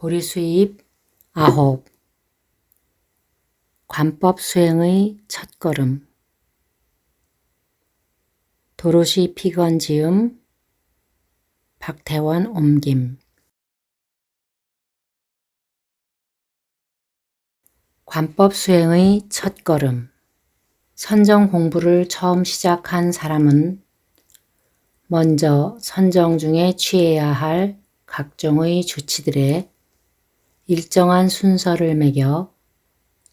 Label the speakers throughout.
Speaker 1: 보리수입 9. 관법 수행의 첫걸음. 도로시 피건 지음 박태원 옮김. 관법 수행의 첫걸음. 선정 공부를 처음 시작한 사람은 먼저 선정 중에 취해야 할 각종의 조치들에 일정한 순서를 매겨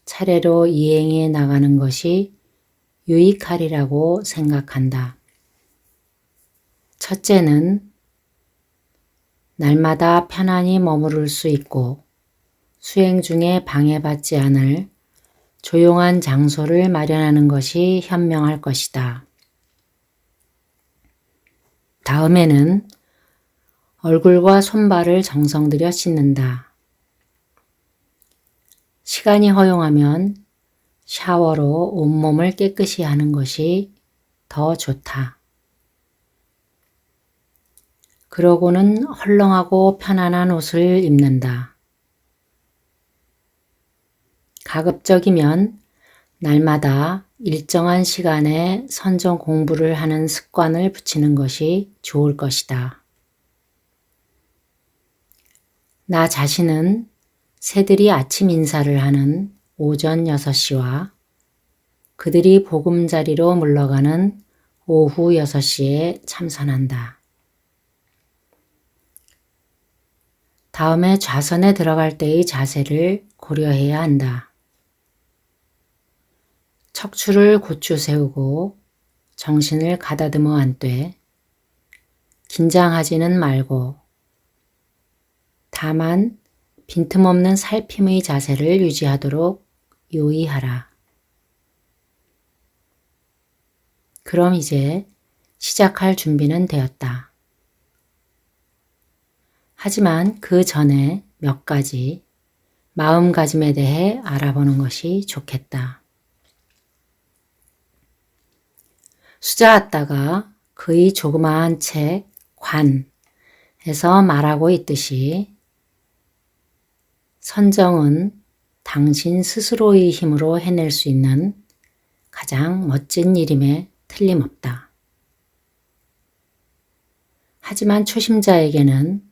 Speaker 1: 차례로 이행해 나가는 것이 유익하리라고 생각한다. 첫째는 날마다 편안히 머무를 수 있고 수행 중에 방해받지 않을 조용한 장소를 마련하는 것이 현명할 것이다. 다음에는 얼굴과 손발을 정성 들여 씻는다. 시간이 허용하면 샤워로 온몸을 깨끗이 하는 것이 더 좋다. 그러고는 헐렁하고 편안한 옷을 입는다. 가급적이면 날마다 일정한 시간에 선정 공부를 하는 습관을 붙이는 것이 좋을 것이다. 나 자신은 새들이 아침 인사를 하는 오전 6시와 그들이 보금자리로 물러가는 오후 6시에 참선한다. 다음에 좌선에 들어갈 때의 자세를 고려해야 한다. 척추를 곧게 세우고 정신을 가다듬어 앉되 긴장하지는 말고 다만 빈틈없는 살핌의 자세를 유지하도록 유의하라. 그럼 이제 시작할 준비는 되었다. 하지만 그 전에 몇 가지 마음가짐에 대해 알아보는 것이 좋겠다. 수자아따가 그의 조그마한 책 관에서 말하고 있듯이 선정은 당신 스스로의 힘으로 해낼 수 있는 가장 멋진 일임에 틀림없다. 하지만 초심자에게는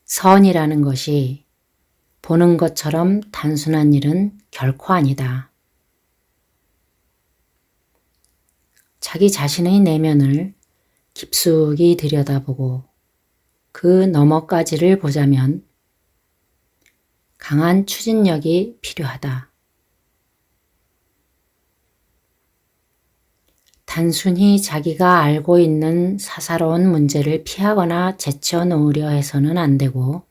Speaker 1: 선이라는 것이 보는 것처럼 단순한 일은 결코 아니다. 자기 자신의 내면을 깊숙이 들여다보고 그 너머까지를 보자면 강한 추진력이 필요하다. 단순히 자기가 알고 있는 사사로운 문제를 피하거나 제쳐놓으려 해서는 안 되고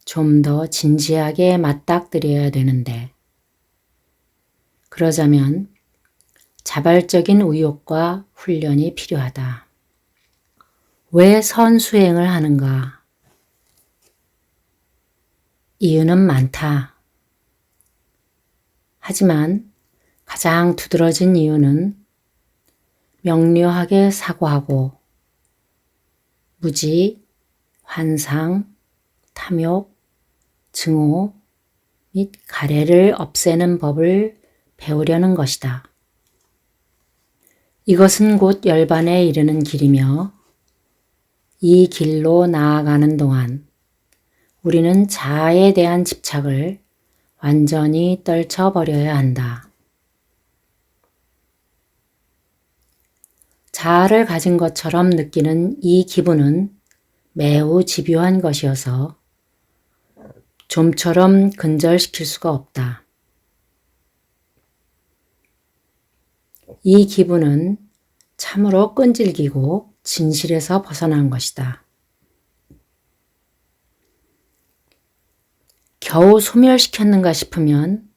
Speaker 1: 좀 더 진지하게 맞닥뜨려야 되는데 그러자면 자발적인 의욕과 훈련이 필요하다. 왜 선수행을 하는가? 이유는 많다. 하지만 가장 두드러진 이유는 명료하게 사고하고 무지, 환상, 탐욕, 증오 및 가래를 없애는 법을 배우려는 것이다. 이것은 곧 열반에 이르는 길이며 이 길로 나아가는 동안 우리는 자아에 대한 집착을 완전히 떨쳐버려야 한다. 자아를 가진 것처럼 느끼는 이 기분은 매우 집요한 것이어서 좀처럼 근절시킬 수가 없다. 이 기분은 참으로 끈질기고 진실에서 벗어난 것이다. 겨우 소멸시켰는가 싶으면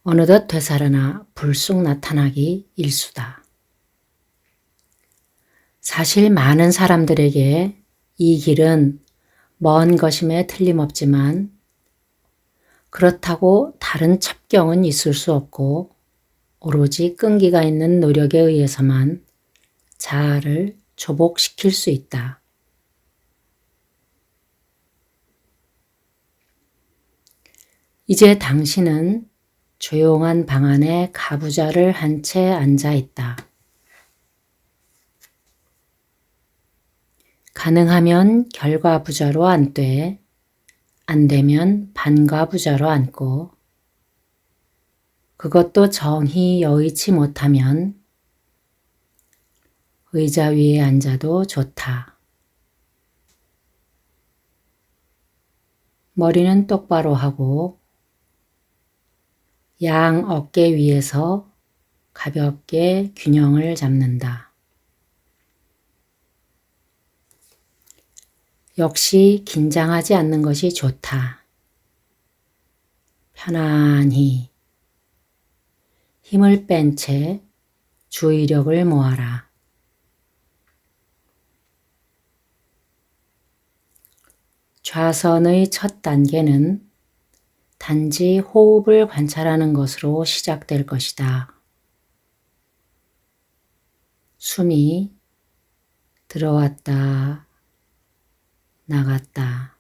Speaker 1: 어느덧 되살아나 불쑥 나타나기 일수다. 사실 많은 사람들에게 이 길은 먼 것임에 틀림없지만 그렇다고 다른 첩경은 있을 수 없고 오로지 끈기가 있는 노력에 의해서만 자아를 조복시킬 수 있다. 이제 당신은 조용한 방 안에 가부좌를 한 채 앉아 있다. 가능하면 결과부좌로 앉되 안 되면 반과부좌로 앉고 그것도 정히 여의치 못하면 의자 위에 앉아도 좋다. 머리는 똑바로 하고 양 어깨 위에서 가볍게 균형을 잡는다. 역시 긴장하지 않는 것이 좋다. 편안히 힘을 뺀 채 주의력을 모아라. 좌선의 첫 단계는 단지 호흡을 관찰하는 것으로 시작될 것이다. 숨이 들어왔다, 나갔다,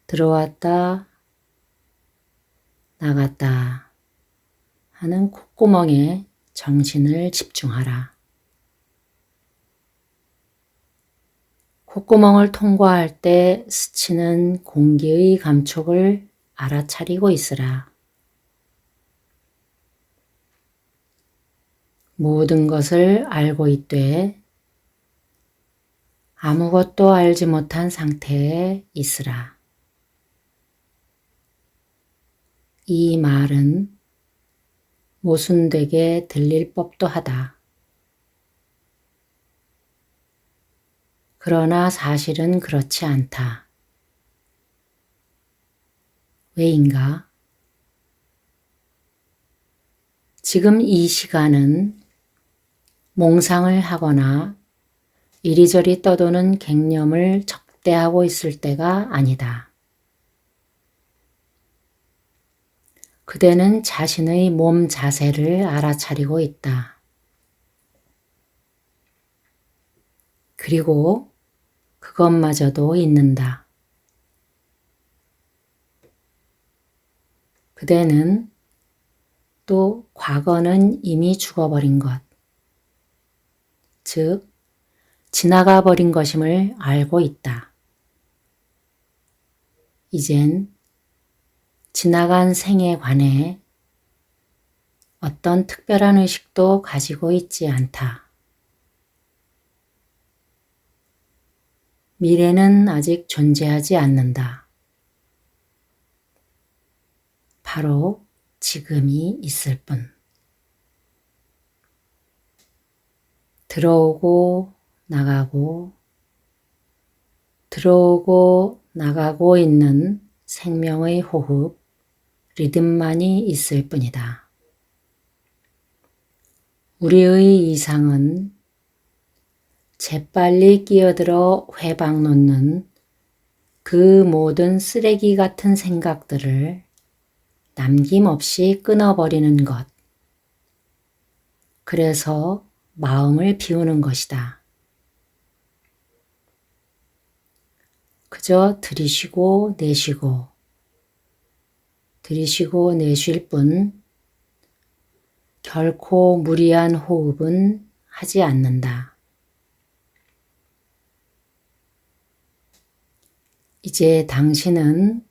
Speaker 1: 들어왔다, 나갔다 하는 콧구멍에 정신을 집중하라. 콧구멍을 통과할 때 스치는 공기의 감촉을 알아차리고 있으라. 모든 것을 알고 있되 아무것도 알지 못한 상태에 있으라. 이 말은 모순되게 들릴 법도 하다. 그러나 사실은 그렇지 않다. 왜인가? 지금 이 시간은 몽상을 하거나 이리저리 떠도는 갱념을 적대하고 있을 때가 아니다. 그대는 자신의 몸 자세를 알아차리고 있다. 그리고 그것마저도 있는다. 그대는 또 과거는 이미 죽어버린 것, 즉 지나가 버린 것임을 알고 있다. 이젠 지나간 생에 관해 어떤 특별한 의식도 가지고 있지 않다. 미래는 아직 존재하지 않는다. 바로 지금이 있을 뿐. 들어오고 나가고 들어오고 나가고 있는 생명의 호흡, 리듬만이 있을 뿐이다. 우리의 이상은 재빨리 끼어들어 회방 놓는 그 모든 쓰레기 같은 생각들을 남김없이 끊어버리는 것. 그래서 마음을 비우는 것이다. 그저 들이쉬고 내쉬고 들이쉬고 내쉴 뿐 결코 무리한 호흡은 하지 않는다. 이제 당신은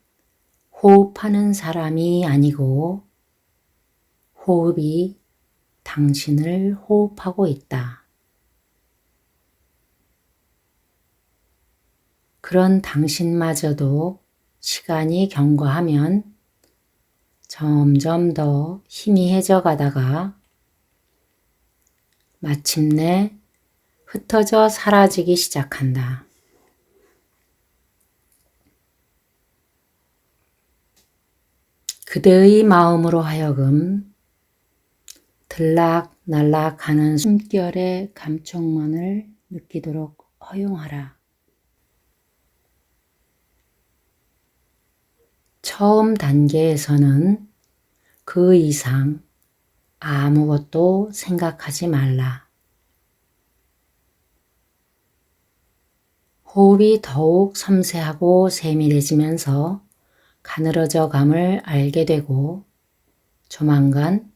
Speaker 1: 호흡하는 사람이 아니고 호흡이 당신을 호흡하고 있다. 그런 당신마저도 시간이 경과하면 점점 더 희미해져 가다가 마침내 흩어져 사라지기 시작한다. 그대의 마음으로 하여금 들락날락하는 숨결의 감촉만을 느끼도록 허용하라. 처음 단계에서는 그 이상 아무것도 생각하지 말라. 호흡이 더욱 섬세하고 세밀해지면서 가늘어져 감을 알게 되고 조만간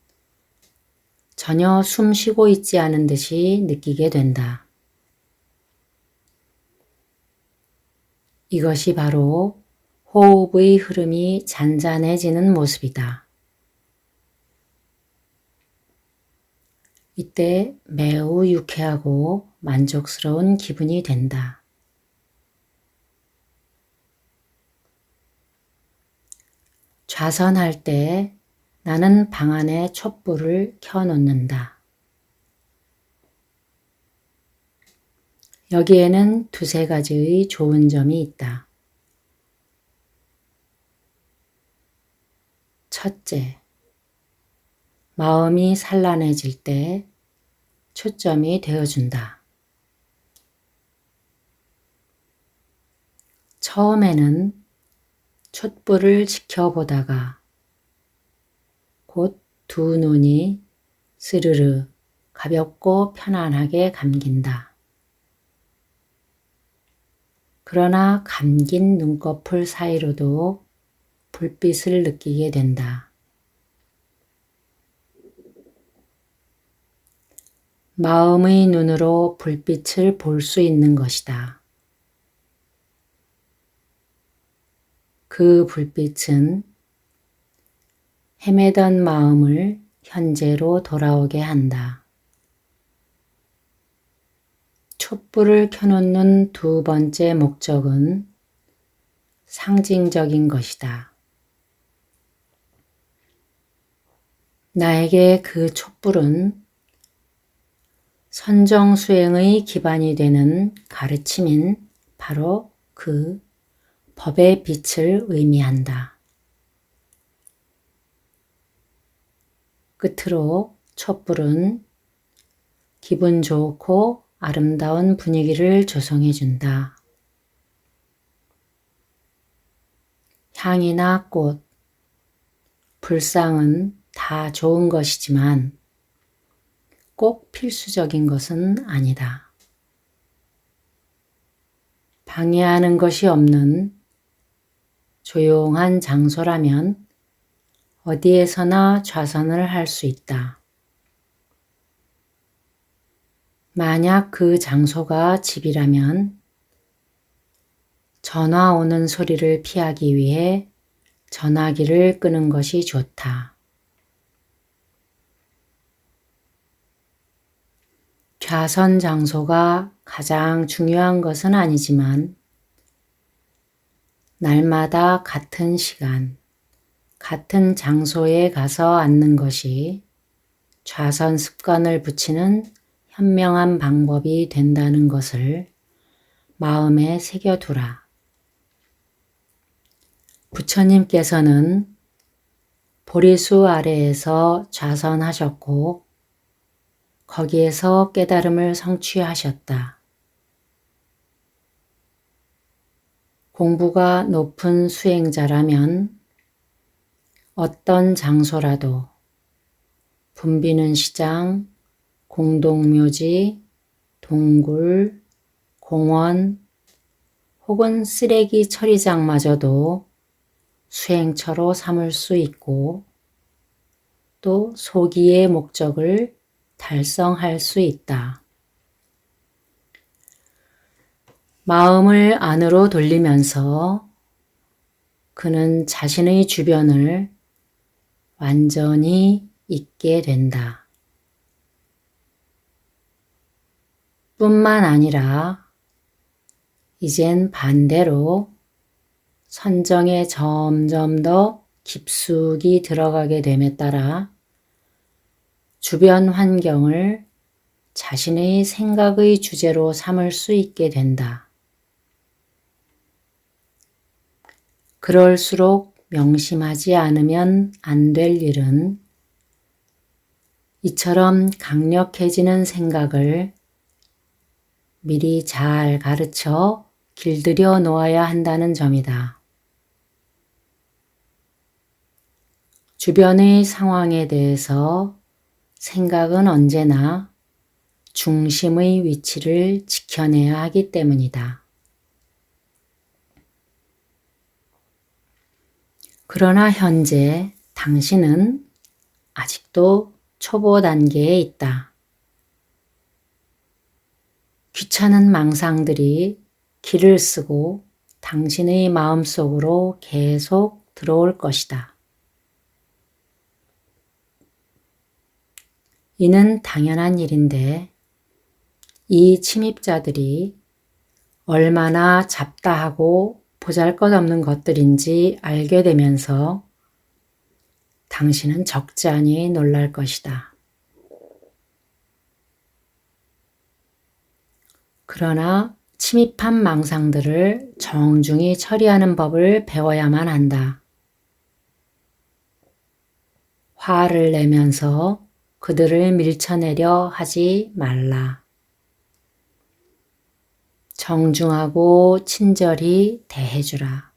Speaker 1: 전혀 숨 쉬고 있지 않은 듯이 느끼게 된다. 이것이 바로 호흡의 흐름이 잔잔해지는 모습이다. 이때 매우 유쾌하고 만족스러운 기분이 된다. 좌선할 때 나는 방 안에 촛불을 켜놓는다. 여기에는 두세 가지의 좋은 점이 있다. 첫째, 마음이 산란해질 때 초점이 되어준다. 처음에는 촛불을 지켜보다가 곧 두 눈이 스르르 가볍고 편안하게 감긴다. 그러나 감긴 눈꺼풀 사이로도 불빛을 느끼게 된다. 마음의 눈으로 불빛을 볼 수 있는 것이다. 그 불빛은 헤매던 마음을 현재로 돌아오게 한다. 촛불을 켜놓는 두 번째 목적은 상징적인 것이다. 나에게 그 촛불은 선정수행의 기반이 되는 가르침인 바로 그 법의 빛을 의미한다. 끝으로 촛불은 기분 좋고 아름다운 분위기를 조성해준다. 향이나 꽃, 불상은 다 좋은 것이지만 꼭 필수적인 것은 아니다. 방해하는 것이 없는 조용한 장소라면 어디에서나 좌선을 할 수 있다. 만약 그 장소가 집이라면 전화 오는 소리를 피하기 위해 전화기를 끄는 것이 좋다. 좌선 장소가 가장 중요한 것은 아니지만 날마다 같은 시간, 같은 장소에 가서 앉는 것이 좌선 습관을 붙이는 현명한 방법이 된다는 것을 마음에 새겨두라. 부처님께서는 보리수 아래에서 좌선하셨고 거기에서 깨달음을 성취하셨다. 공부가 높은 수행자라면 어떤 장소라도 붐비는 시장, 공동묘지, 동굴, 공원 혹은 쓰레기 처리장마저도 수행처로 삼을 수 있고 또 소기의 목적을 달성할 수 있다. 마음을 안으로 돌리면서 그는 자신의 주변을 완전히 잊게 된다. 뿐만 아니라 이젠 반대로 선정에 점점 더 깊숙이 들어가게 됨에 따라 주변 환경을 자신의 생각의 주제로 삼을 수 있게 된다. 그럴수록 명심하지 않으면 안 될 일은 이처럼 강력해지는 생각을 미리 잘 가르쳐 길들여 놓아야 한다는 점이다. 주변의 상황에 대해서 생각은 언제나 중심의 위치를 지켜내야 하기 때문이다. 그러나 현재 당신은 아직도 초보 단계에 있다. 귀찮은 망상들이 길을 쓰고 당신의 마음속으로 계속 들어올 것이다. 이는 당연한 일인데 이 침입자들이 얼마나 잡다하고 보잘것없는 것들인지 알게 되면서 당신은 적지 않이 놀랄 것이다. 그러나 침입한 망상들을 정중히 처리하는 법을 배워야만 한다. 화를 내면서 그들을 밀쳐내려 하지 말라. 정중하고 친절히 대해주라.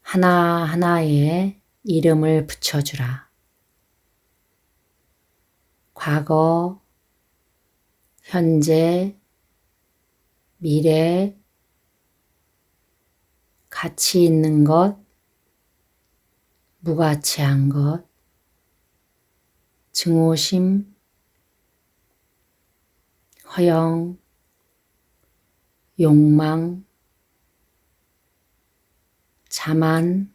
Speaker 1: 하나하나에 이름을 붙여주라. 과거, 현재, 미래, 가치 있는 것, 무가치한 것, 증오심, 허영, 욕망, 자만,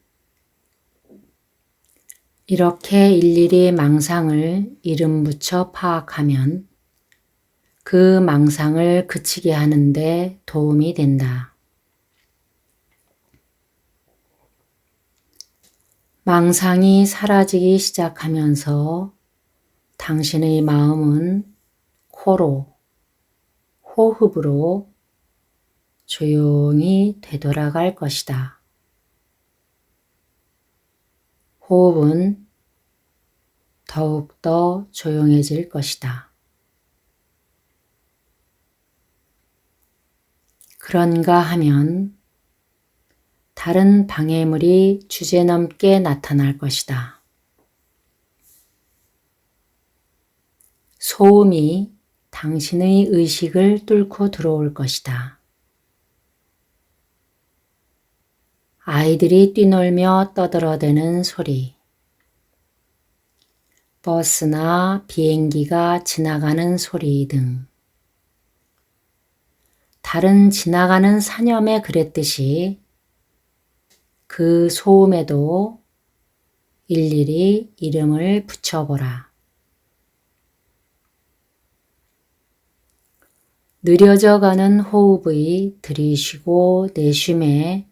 Speaker 1: 이렇게 일일이 망상을 이름 붙여 파악하면 그 망상을 그치게 하는데 도움이 된다. 망상이 사라지기 시작하면서 당신의 마음은 코로, 호흡으로 조용히 되돌아갈 것이다. 호흡은 더욱더 조용해질 것이다. 그런가 하면 다른 방해물이 주제넘게 나타날 것이다. 소음이 당신의 의식을 뚫고 들어올 것이다. 아이들이 뛰놀며 떠들어대는 소리, 버스나 비행기가 지나가는 소리 등 다른 지나가는 사념에 그랬듯이 그 소음에도 일일이 이름을 붙여보라. 느려져가는 호흡의 들이쉬고 내쉼에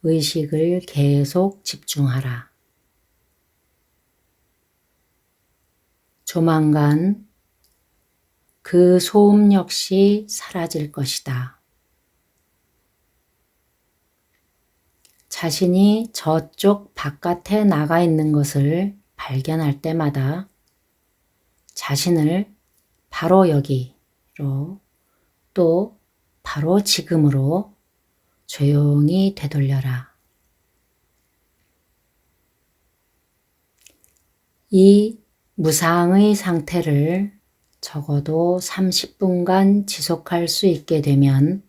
Speaker 1: 의식을 계속 집중하라. 조만간 그 소음 역시 사라질 것이다. 자신이 저쪽 바깥에 나가 있는 것을 발견할 때마다 자신을 바로 여기로 또 바로 지금으로 조용히 되돌려라. 이 무상의 상태를 적어도 30분간 지속할 수 있게 되면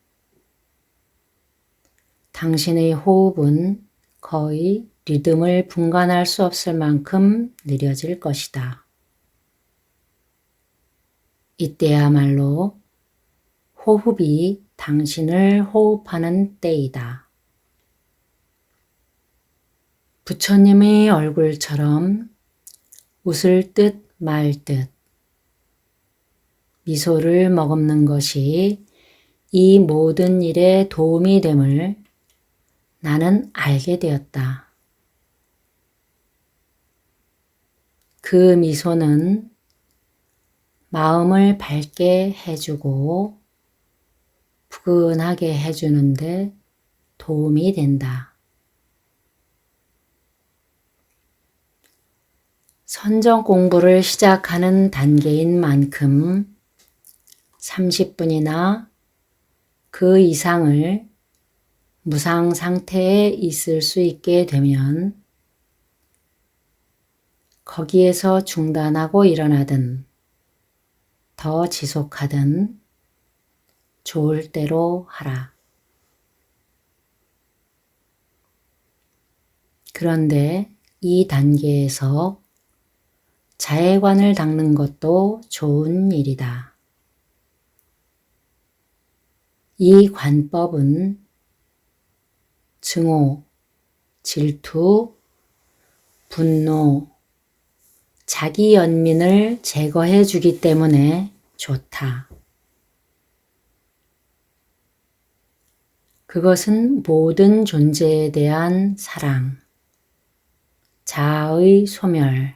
Speaker 1: 당신의 호흡은 거의 리듬을 분간할 수 없을 만큼 느려질 것이다. 이때야말로 호흡이 당신을 호흡하는 때이다. 부처님의 얼굴처럼 웃을 듯 말 듯 미소를 머금는 것이 이 모든 일에 도움이 됨을 나는 알게 되었다. 그 미소는 마음을 밝게 해주고 푸근하게 해주는데 도움이 된다. 선정 공부를 시작하는 단계인 만큼 30분이나 그 이상을 무상 상태에 있을 수 있게 되면 거기에서 중단하고 일어나든 더 지속하든 좋을 대로 하라. 그런데 이 단계에서 자해관을 닦는 것도 좋은 일이다. 이 관법은 증오, 질투, 분노, 자기 연민을 제거해 주기 때문에 좋다. 그것은 모든 존재에 대한 사랑, 자아의 소멸,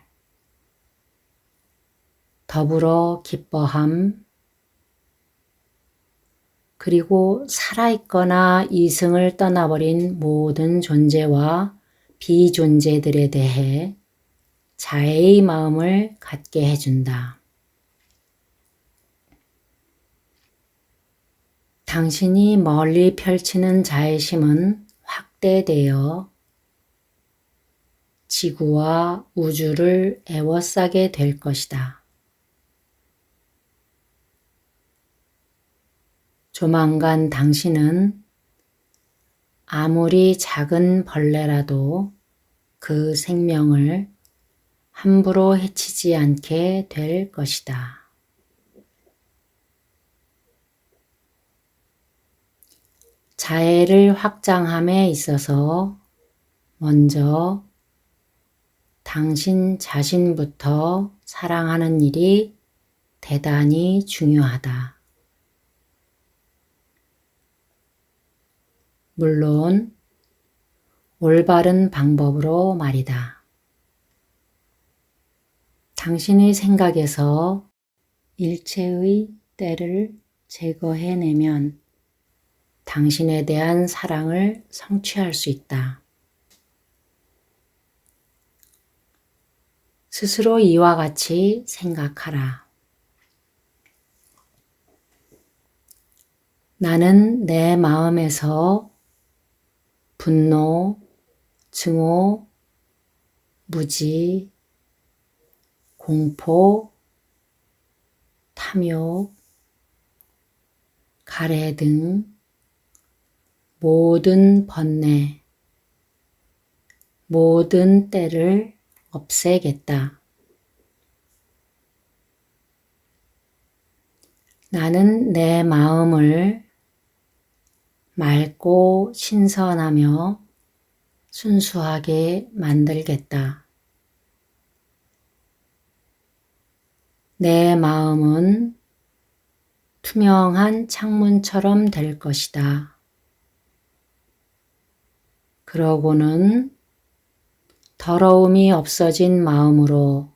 Speaker 1: 더불어 기뻐함, 그리고 살아있거나 이승을 떠나버린 모든 존재와 비존재들에 대해 자애의 마음을 갖게 해준다. 당신이 멀리 펼치는 자애심은 확대되어 지구와 우주를 에워싸게 될 것이다. 조만간 당신은 아무리 작은 벌레라도 그 생명을 함부로 해치지 않게 될 것이다. 자애를 확장함에 있어서 먼저 당신 자신부터 사랑하는 일이 대단히 중요하다. 물론 올바른 방법으로 말이다. 당신의 생각에서 일체의 때를 제거해내면 당신에 대한 사랑을 성취할 수 있다. 스스로 이와 같이 생각하라. 나는 내 마음에서 분노, 증오, 무지, 공포, 탐욕, 가래 등 모든 번뇌, 모든 때를 없애겠다. 나는 내 마음을 맑고 신선하며 순수하게 만들겠다. 내 마음은 투명한 창문처럼 될 것이다. 그러고는 더러움이 없어진 마음으로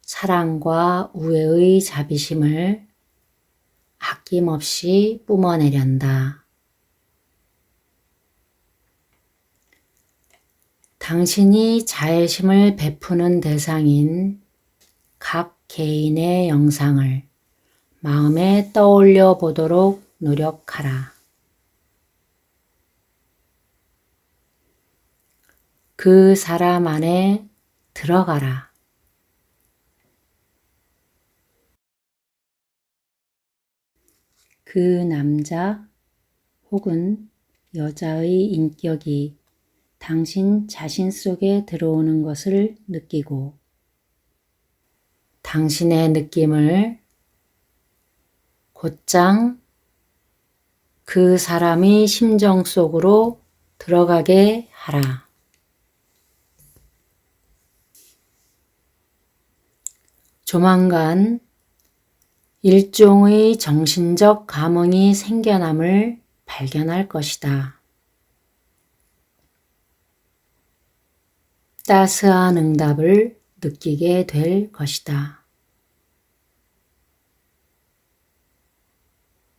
Speaker 1: 사랑과 우애의 자비심을 아낌없이 뿜어내련다. 당신이 자애심을 베푸는 대상인 각 개인의 영상을 마음에 떠올려 보도록 노력하라. 그 사람 안에 들어가라. 그 남자 혹은 여자의 인격이 당신 자신 속에 들어오는 것을 느끼고 당신의 느낌을 곧장 그 사람의 심정 속으로 들어가게 하라. 조만간 일종의 정신적 감흥이 생겨남을 발견할 것이다. 따스한 응답을 느끼게 될 것이다.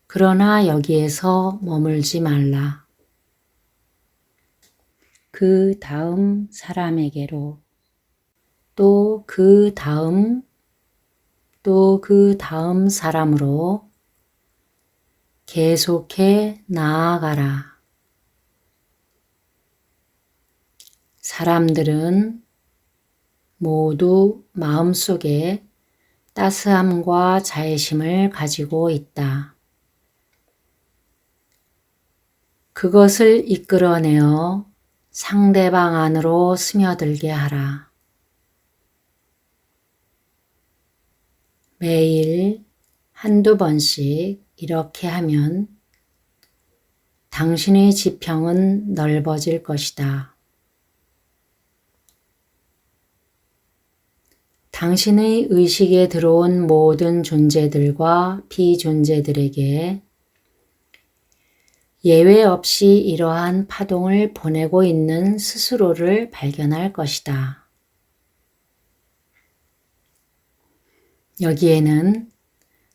Speaker 1: 그러나 여기에서 머물지 말라. 그 다음 사람에게로 또 그 다음 또 그 다음 사람으로 계속해 나아가라. 사람들은 모두 마음속에 따스함과 자애심을 가지고 있다. 그것을 이끌어내어 상대방 안으로 스며들게 하라. 매일 한두 번씩 이렇게 하면 당신의 지평은 넓어질 것이다. 당신의 의식에 들어온 모든 존재들과 비존재들에게 예외 없이 이러한 파동을 보내고 있는 스스로를 발견할 것이다. 여기에는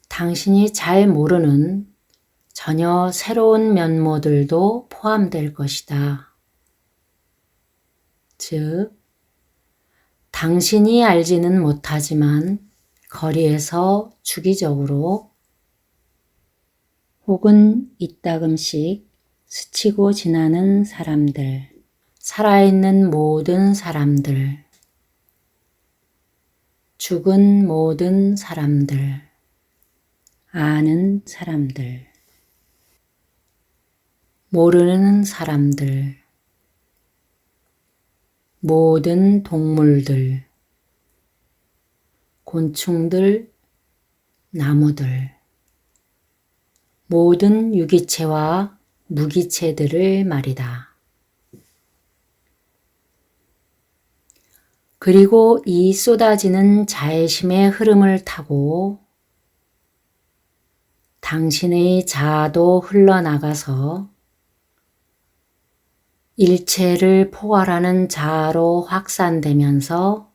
Speaker 1: 당신이 잘 모르는 전혀 새로운 면모들도 포함될 것이다. 즉, 당신이 알지는 못하지만 거리에서 주기적으로 혹은 이따금씩 스치고 지나는 사람들, 살아있는 모든 사람들, 죽은 모든 사람들, 아는 사람들, 모르는 사람들, 모든 동물들, 곤충들, 나무들, 모든 유기체와 무기체들을 말이다. 그리고 이 쏟아지는 자애심의 흐름을 타고 당신의 자아도 흘러나가서 일체를 포괄하는 자아로 확산되면서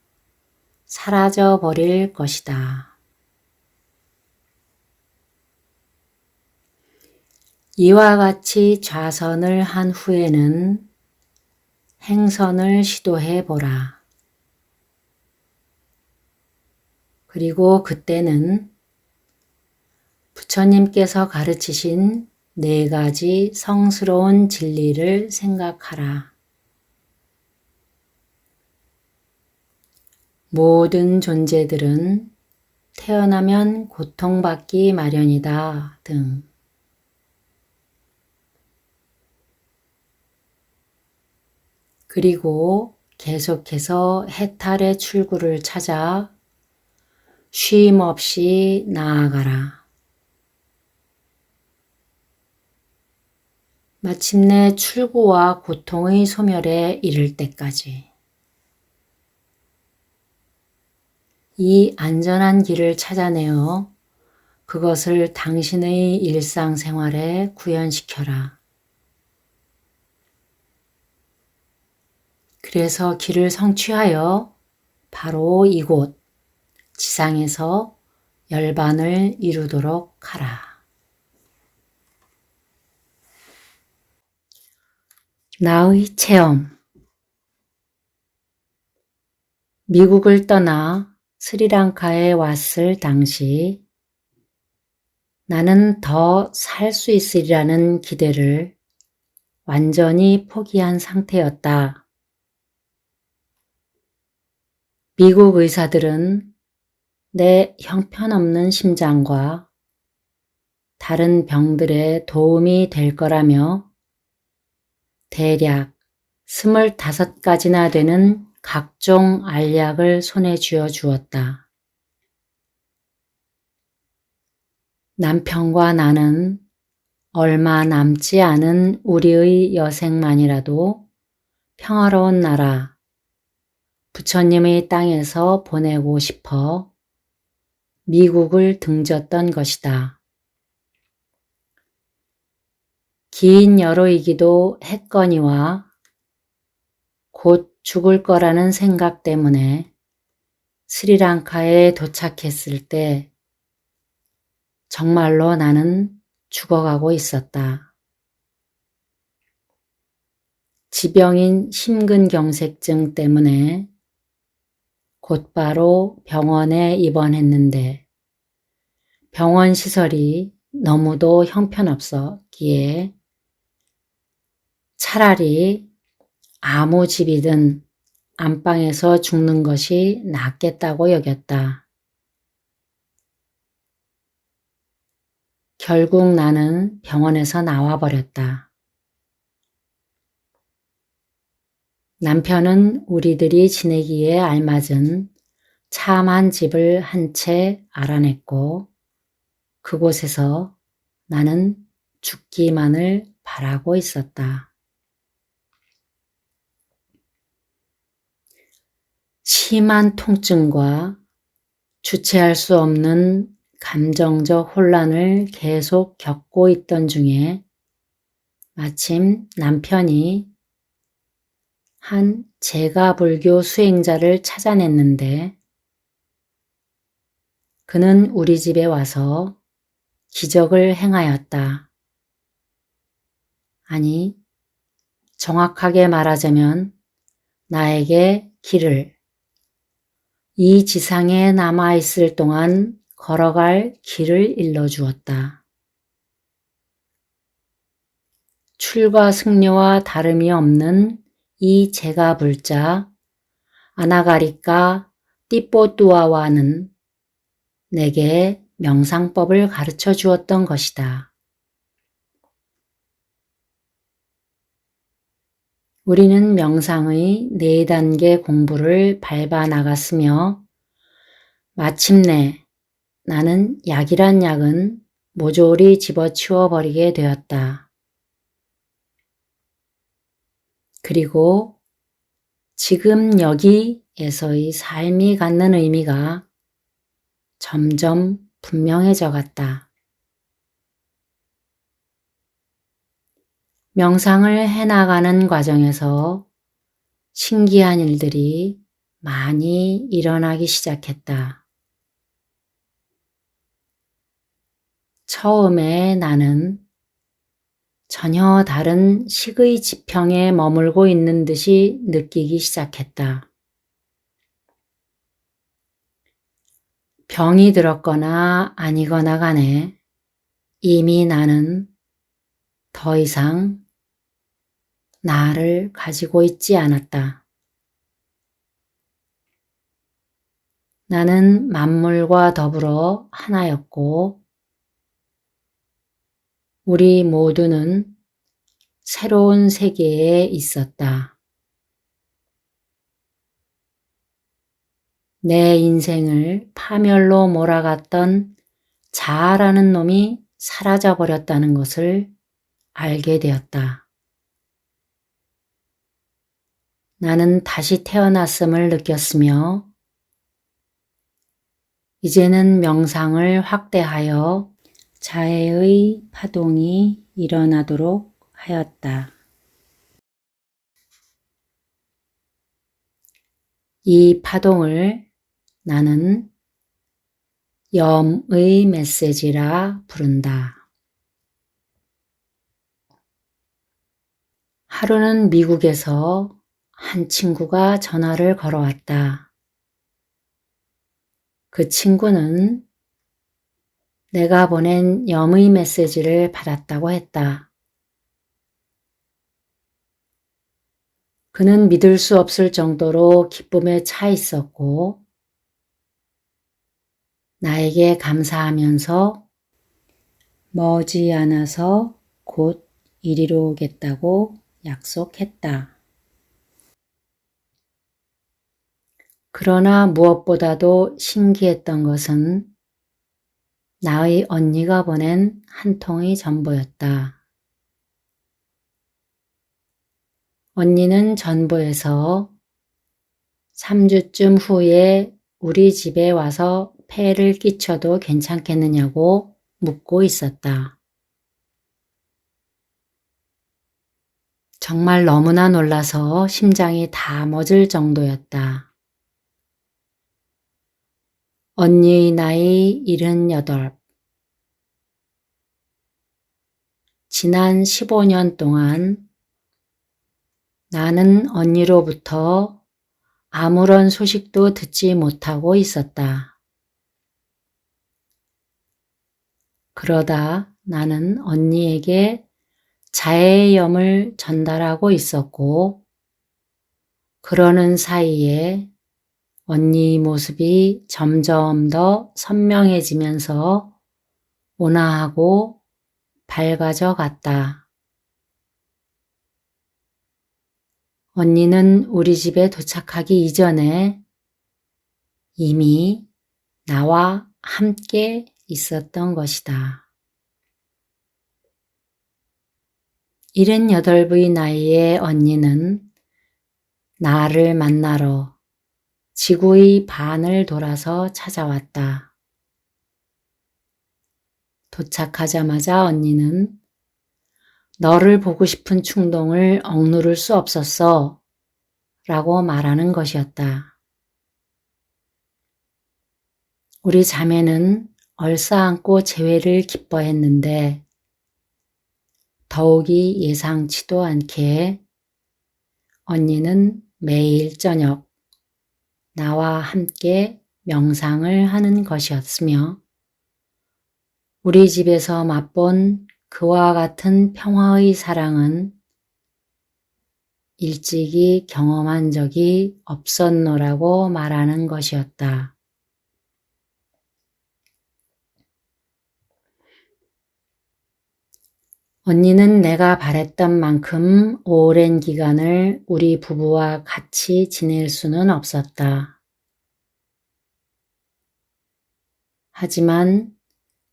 Speaker 1: 사라져 버릴 것이다. 이와 같이 좌선을 한 후에는 행선을 시도해 보라. 그리고 그때는 부처님께서 가르치신 4가지 성스러운 진리를 생각하라. 모든 존재들은 태어나면 고통받기 마련이다 등. 그리고 계속해서 해탈의 출구를 찾아 쉼 없이 나아가라. 마침내 출구와 고통의 소멸에 이를 때까지. 이 안전한 길을 찾아내어 그것을 당신의 일상생활에 구현시켜라. 그래서 길을 성취하여 바로 이곳 지상에서 열반을 이루도록 하라. 나의 체험. 미국을 떠나 스리랑카에 왔을 당시 나는 더 살 수 있으리라는 기대를 완전히 포기한 상태였다. 미국 의사들은 내 형편없는 심장과 다른 병들에 도움이 될 거라며 대략 25가지나 되는 각종 알약을 손에 쥐어 주었다. 남편과 나는 얼마 남지 않은 우리의 여생만이라도 평화로운 나라, 부처님의 땅에서 보내고 싶어 미국을 등졌던 것이다. 긴 여로이기도 했거니와 곧 죽을 거라는 생각 때문에 스리랑카에 도착했을 때 정말로 나는 죽어가고 있었다. 지병인 심근경색증 때문에 곧바로 병원에 입원했는데 병원 시설이 너무도 형편없었기에 차라리 아무 집이든 안방에서 죽는 것이 낫겠다고 여겼다. 결국 나는 병원에서 나와버렸다. 남편은 우리들이 지내기에 알맞은 참한 집을 한 채 알아냈고 그곳에서 나는 죽기만을 바라고 있었다. 심한 통증과 주체할 수 없는 감정적 혼란을 계속 겪고 있던 중에 마침 남편이 한 제가불교 수행자를 찾아냈는데 그는 우리 집에 와서 기적을 행하였다. 아니, 정확하게 말하자면 나에게 길을 이 지상에 남아있을 동안 걸어갈 길을 일러주었다. 출가 승려와 다름이 없는 이 제가불자 아나가리카 띠뽀뚜아와는 내게 명상법을 가르쳐 주었던 것이다. 우리는 명상의 4단계 공부를 밟아 나갔으며 마침내 나는 약이란 약은 모조리 집어치워 버리게 되었다. 그리고 지금 여기에서의 삶이 갖는 의미가 점점 분명해져 갔다. 명상을 해나가는 과정에서 신기한 일들이 많이 일어나기 시작했다. 처음에 나는 전혀 다른 식의 지평에 머물고 있는 듯이 느끼기 시작했다. 병이 들었거나 아니거나 간에 이미 나는 더 이상 나를 가지고 있지 않았다. 나는 만물과 더불어 하나였고 우리 모두는 새로운 세계에 있었다. 내 인생을 파멸로 몰아갔던 자아라는 놈이 사라져버렸다는 것을 알게 되었다. 나는 다시 태어났음을 느꼈으며 이제는 명상을 확대하여 자해의 파동이 일어나도록 하였다. 이 파동을 나는 염의 메시지라 부른다. 하루는 미국에서 한 친구가 전화를 걸어왔다. 그 친구는 내가 보낸 염의 메시지를 받았다고 했다. 그는 믿을 수 없을 정도로 기쁨에 차 있었고 나에게 감사하면서 머지않아서 곧 이리로 오겠다고 약속했다. 그러나 무엇보다도 신기했던 것은 나의 언니가 보낸 한 통의 전보였다. 언니는 전보에서 3주쯤 후에 우리 집에 와서 폐를 끼쳐도 괜찮겠느냐고 묻고 있었다. 정말 너무나 놀라서 심장이 다 멎을 정도였다. 언니의 나이 78. 지난 15년 동안 나는 언니로부터 아무런 소식도 듣지 못하고 있었다. 그러다 나는 언니에게 자해의 염을 전달하고 있었고 그러는 사이에 언니의 모습이 점점 더 선명해지면서 온화하고 밝아져 갔다. 언니는 우리 집에 도착하기 이전에 이미 나와 함께 있었던 것이다. 78의 나이에 언니는 나를 만나러 지구의 반을 돌아서 찾아왔다. 도착하자마자 언니는 너를 보고 싶은 충동을 억누를 수 없었어 라고 말하는 것이었다. 우리 자매는 얼싸안고 재회를 기뻐했는데 더욱이 예상치도 않게 언니는 매일 저녁 나와 함께 명상을 하는 것이었으며 우리 집에서 맛본 그와 같은 평화의 사랑은 일찍이 경험한 적이 없었노라고 말하는 것이었다. 언니는 내가 바랬던 만큼 오랜 기간을 우리 부부와 같이 지낼 수는 없었다. 하지만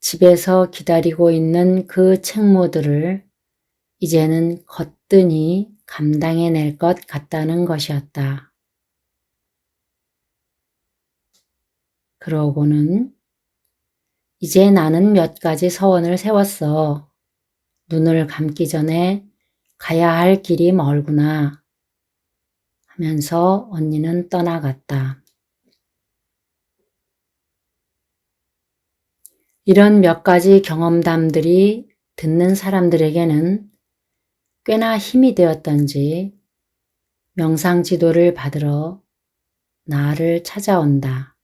Speaker 1: 집에서 기다리고 있는 그 책무들을 이제는 거뜬히 감당해낼 것 같다는 것이었다. 그러고는 이제 나는 몇 가지 서원을 세웠어. 눈을 감기 전에 가야 할 길이 멀구나 하면서 언니는 떠나갔다. 이런 몇 가지 경험담들이 듣는 사람들에게는 꽤나 힘이 되었던지 명상 지도를 받으러 나를 찾아온다.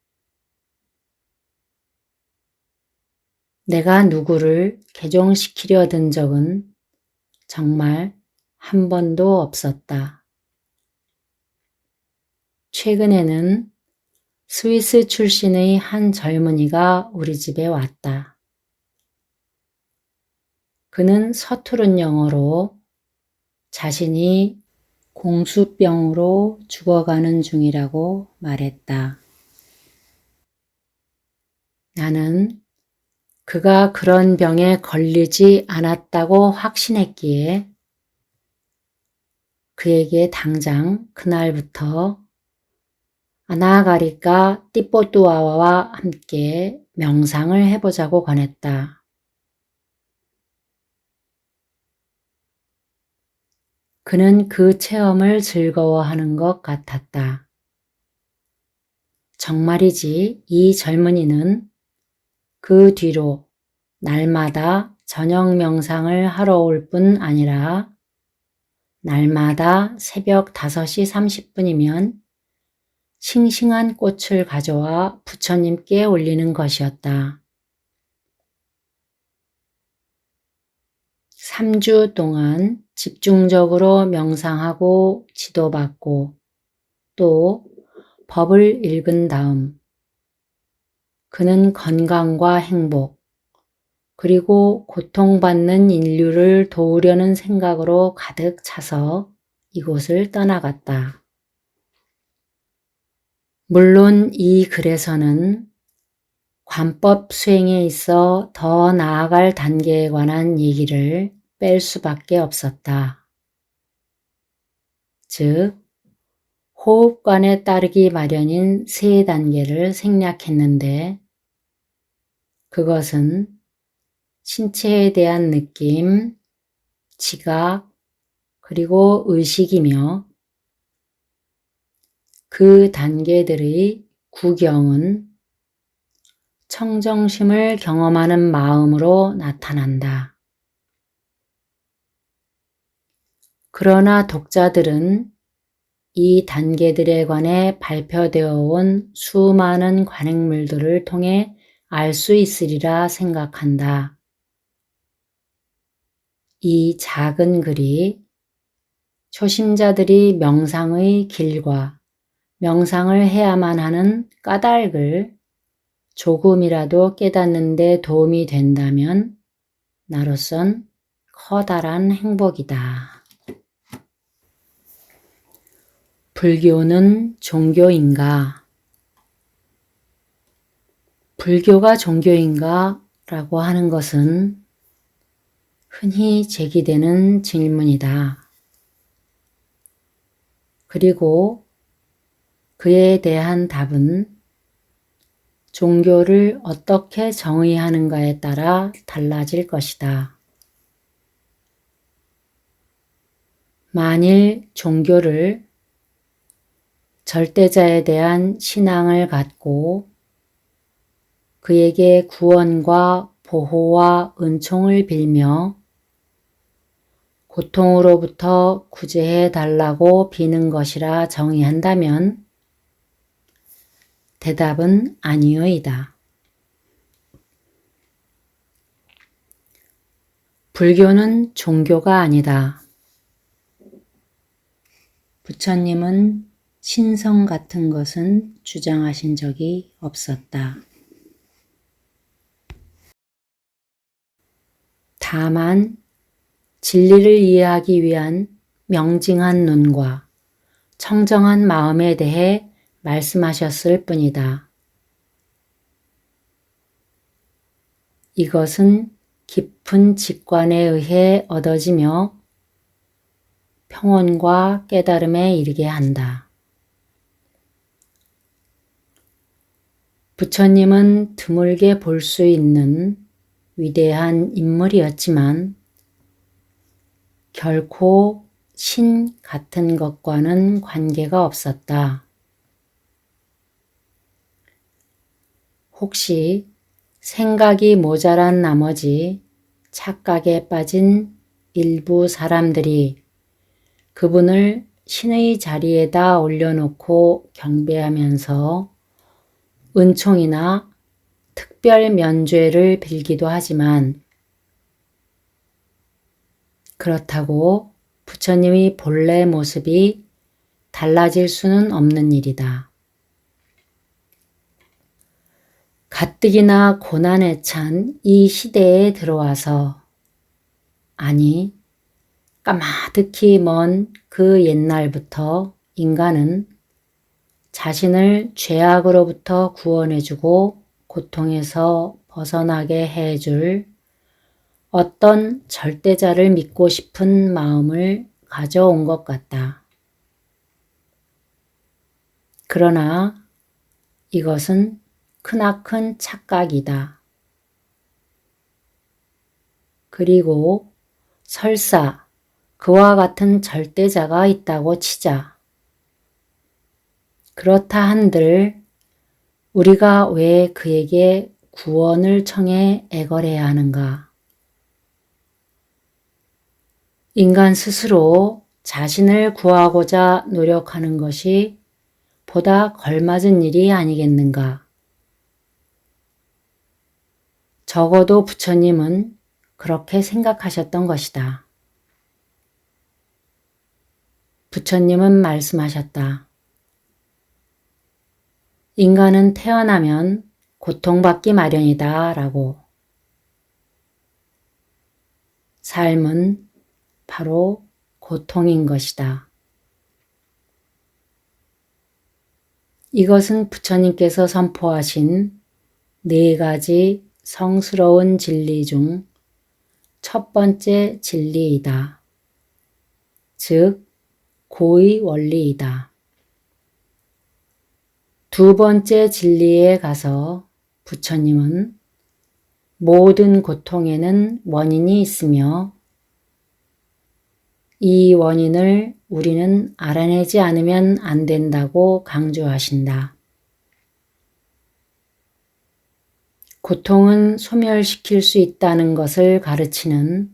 Speaker 1: 내가 누구를 개종시키려 든 적은 정말 한 번도 없었다. 최근에는 스위스 출신의 한 젊은이가 우리 집에 왔다. 그는 서투른 영어로 자신이 공수병으로 죽어가는 중이라고 말했다. 나는 그가 그런 병에 걸리지 않았다고 확신했기에 그에게 당장 그날부터 아나가리카 띠뽀뚜아와와 함께 명상을 해보자고 권했다. 그는 그 체험을 즐거워하는 것 같았다. 정말이지 이 젊은이는 그 뒤로 날마다 저녁 명상을 하러 올 뿐 아니라 날마다 새벽 5시 30분이면 싱싱한 꽃을 가져와 부처님께 올리는 것이었다. 3주 동안 집중적으로 명상하고 지도받고 또 법을 읽은 다음 그는 건강과 행복 그리고 고통받는 인류를 도우려는 생각으로 가득 차서 이곳을 떠나갔다. 물론 이 글에서는 관법 수행에 있어 더 나아갈 단계에 관한 얘기를 뺄 수밖에 없었다. 즉, 호흡관에 따르기 마련인 3단계를 생략했는데 그것은 신체에 대한 느낌, 지각, 그리고 의식이며 그 단계들의 구경은 청정심을 경험하는 마음으로 나타난다. 그러나 독자들은 이 단계들에 관해 발표되어 온 수많은 관행물들을 통해 알 수 있으리라 생각한다. 이 작은 글이 초심자들이 명상의 길과 명상을 해야만 하는 까닭을 조금이라도 깨닫는 데 도움이 된다면 나로선 커다란 행복이다. 불교는 종교인가? 불교가 종교인가? 라고 하는 것은 흔히 제기되는 질문이다. 그리고 그에 대한 답은 종교를 어떻게 정의하는가에 따라 달라질 것이다. 만일 종교를 절대자에 대한 신앙을 갖고 그에게 구원과 보호와 은총을 빌며 고통으로부터 구제해 달라고 비는 것이라 정의한다면 대답은 아니요이다. 불교는 종교가 아니다. 부처님은 신성 같은 것은 주장하신 적이 없었다. 다만 진리를 이해하기 위한 명징한 눈과 청정한 마음에 대해 말씀하셨을 뿐이다. 이것은 깊은 직관에 의해 얻어지며 평온과 깨달음에 이르게 한다. 부처님은 드물게 볼 수 있는 위대한 인물이었지만 결코 신 같은 것과는 관계가 없었다. 혹시 생각이 모자란 나머지 착각에 빠진 일부 사람들이 그분을 신의 자리에다 올려놓고 경배하면서 은총이나 특별 면죄를 빌기도 하지만 그렇다고 부처님의 본래 모습이 달라질 수는 없는 일이다. 가뜩이나 고난에 찬 이 시대에 들어와서, 아니 까마득히 먼 그 옛날부터 인간은 자신을 죄악으로부터 구원해주고 고통에서 벗어나게 해줄 어떤 절대자를 믿고 싶은 마음을 가져온 것 같다. 그러나 이것은 크나큰 착각이다. 그리고 설사 그와 같은 절대자가 있다고 치자. 그렇다 한들 우리가 왜 그에게 구원을 청해 애걸해야 하는가? 인간 스스로 자신을 구하고자 노력하는 것이 보다 걸맞은 일이 아니겠는가? 적어도 부처님은 그렇게 생각하셨던 것이다. 부처님은 말씀하셨다. 인간은 태어나면 고통받기 마련이다 라고. 삶은 바로 고통인 것이다. 이것은 부처님께서 선포하신 4가지 성스러운 진리 중 첫 번째 진리이다. 즉, 고의 원리이다. 두 번째 진리에 가서 부처님은 모든 고통에는 원인이 있으며 이 원인을 우리는 알아내지 않으면 안 된다고 강조하신다. 고통은 소멸시킬 수 있다는 것을 가르치는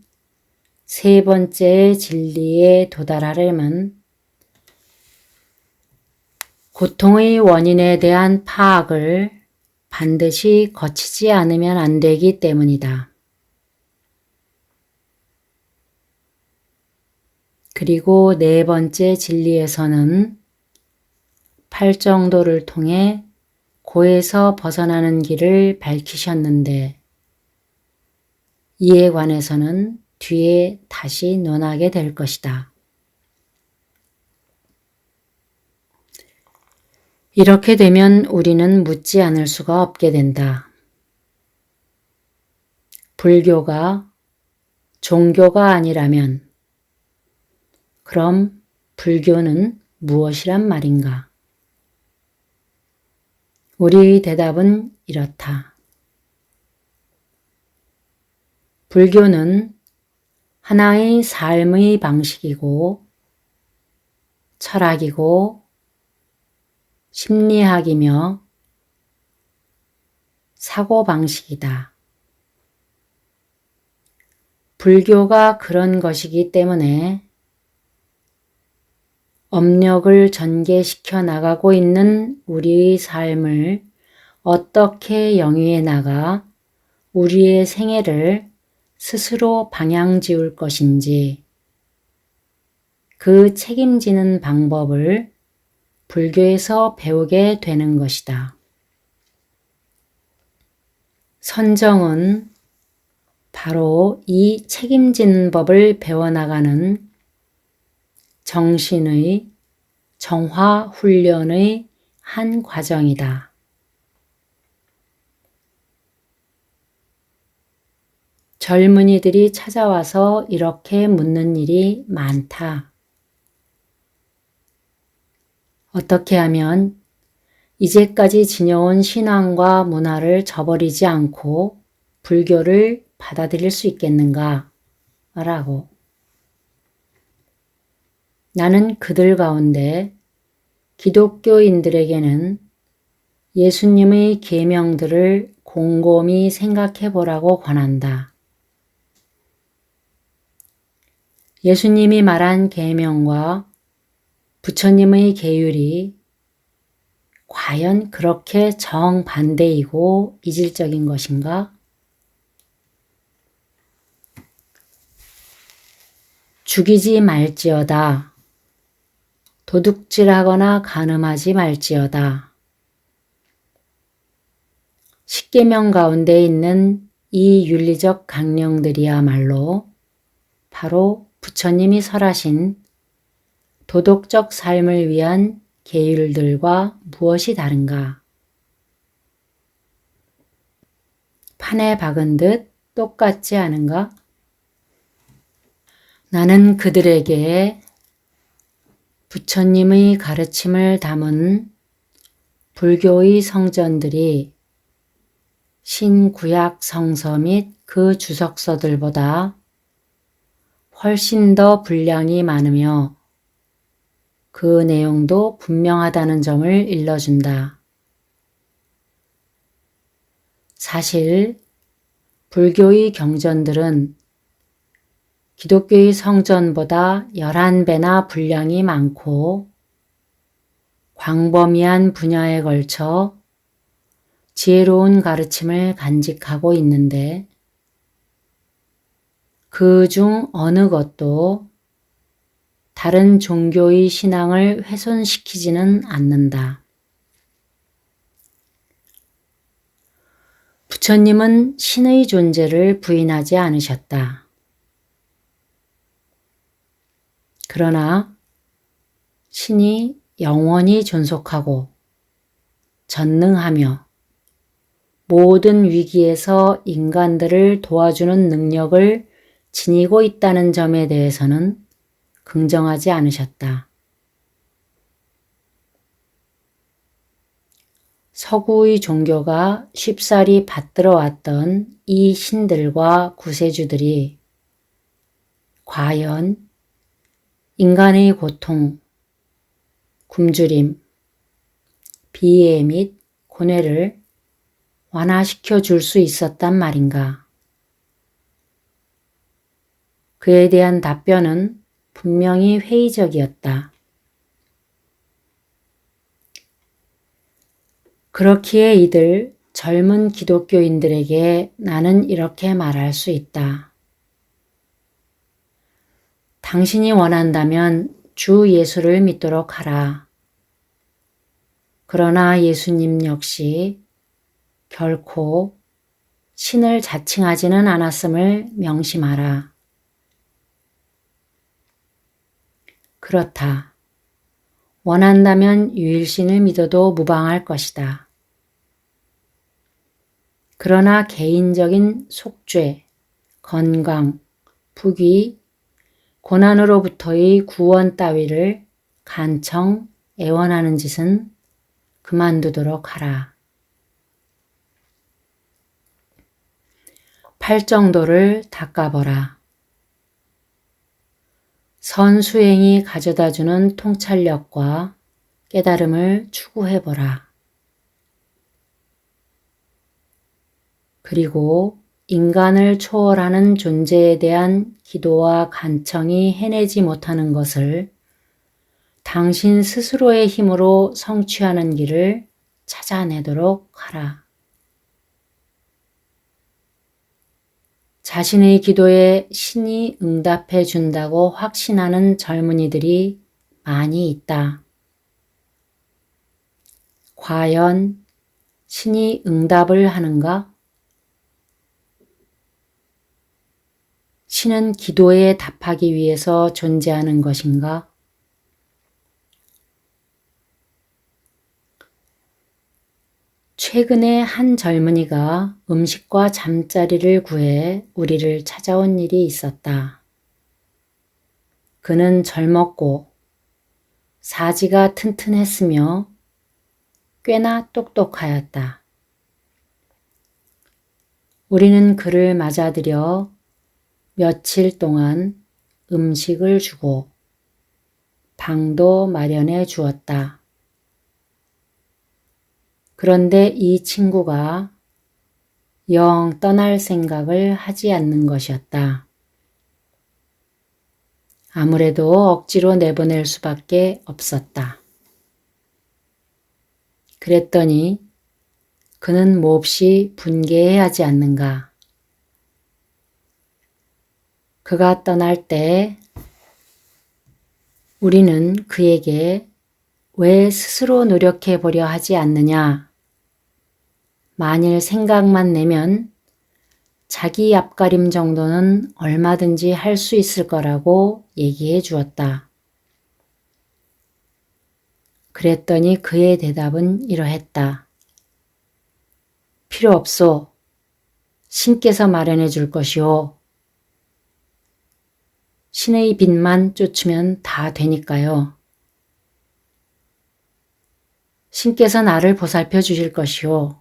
Speaker 1: 세 번째 진리에 도달하려면 고통의 원인에 대한 파악을 반드시 거치지 않으면 안 되기 때문이다. 그리고 4번째 진리에서는 팔정도를 통해 고에서 벗어나는 길을 밝히셨는데 이에 관해서는 뒤에 다시 논하게 될 것이다. 이렇게 되면 우리는 묻지 않을 수가 없게 된다. 불교가 종교가 아니라면 그럼 불교는 무엇이란 말인가? 우리의 대답은 이렇다. 불교는 하나의 삶의 방식이고 철학이고 심리학이며 사고방식이다. 불교가 그런 것이기 때문에 업력을 전개시켜 나가고 있는 우리의 삶을 어떻게 영위해 나가 우리의 생애를 스스로 방향 지울 것인지 그 책임지는 방법을 불교에서 배우게 되는 것이다. 선정은 바로 이 책임지는 법을 배워나가는 정신의 정화 훈련의 한 과정이다. 젊은이들이 찾아와서 이렇게 묻는 일이 많다. 어떻게 하면 이제까지 지녀온 신앙과 문화를 저버리지 않고 불교를 받아들일 수 있겠는가? 라고. 나는 그들 가운데 기독교인들에게는 예수님의 계명들을 곰곰이 생각해 보라고 권한다. 예수님이 말한 계명과 부처님의 계율이 과연 그렇게 정반대이고 이질적인 것인가? 죽이지 말지어다. 도둑질하거나 간음하지 말지어다. 십계명 가운데 있는 이 윤리적 강령들이야말로 바로 부처님이 설하신 도덕적 삶을 위한 계율들과 무엇이 다른가? 판에 박은 듯 똑같지 않은가? 나는 그들에게 부처님의 가르침을 담은 불교의 성전들이 신구약 성서 및 그 주석서들보다 훨씬 더 분량이 많으며 그 내용도 분명하다는 점을 일러준다. 사실 불교의 경전들은 기독교의 성전보다 11배나 분량이 많고 광범위한 분야에 걸쳐 지혜로운 가르침을 간직하고 있는데 그 중 어느 것도 다른 종교의 신앙을 훼손시키지는 않는다. 부처님은 신의 존재를 부인하지 않으셨다. 그러나 신이 영원히 존속하고 전능하며 모든 위기에서 인간들을 도와주는 능력을 지니고 있다는 점에 대해서는 긍정하지 않으셨다. 서구의 종교가 쉽사리 받들어 왔던 이 신들과 구세주들이 과연 인간의 고통, 굶주림, 비애 및 고뇌를 완화시켜 줄 수 있었단 말인가? 그에 대한 답변은 분명히 회의적이었다. 그렇기에 이들 젊은 기독교인들에게 나는 이렇게 말할 수 있다. 당신이 원한다면 주 예수를 믿도록 하라. 그러나 예수님 역시 결코 신을 자칭하지는 않았음을 명심하라. 그렇다. 원한다면 유일신을 믿어도 무방할 것이다. 그러나 개인적인 속죄, 건강, 부귀, 고난으로부터의 구원 따위를 간청, 애원하는 짓은 그만두도록 하라. 팔정도를 닦아보라. 선수행이 가져다주는 통찰력과 깨달음을 추구해보라. 그리고 인간을 초월하는 존재에 대한 기도와 간청이 해내지 못하는 것을 당신 스스로의 힘으로 성취하는 길을 찾아내도록 하라. 자신의 기도에 신이 응답해 준다고 확신하는 젊은이들이 많이 있다. 과연 신이 응답을 하는가? 신은 기도에 답하기 위해서 존재하는 것인가? 최근에 한 젊은이가 음식과 잠자리를 구해 우리를 찾아온 일이 있었다. 그는 젊었고 사지가 튼튼했으며 꽤나 똑똑하였다. 우리는 그를 맞아들여 며칠 동안 음식을 주고 방도 마련해 주었다. 그런데 이 친구가 영 떠날 생각을 하지 않는 것이었다. 아무래도 억지로 내보낼 수밖에 없었다. 그랬더니 그는 몹시 분개해야 하지 않는가. 그가 떠날 때 우리는 그에게 왜 스스로 노력해 보려 하지 않느냐? 만일 생각만 내면 자기 앞가림 정도는 얼마든지 할 수 있을 거라고 얘기해 주었다. 그랬더니 그의 대답은 이러했다. 필요 없소. 신께서 마련해 줄 것이오. 신의 빛만 쫓으면 다 되니까요. 신께서 나를 보살펴 주실 것이오.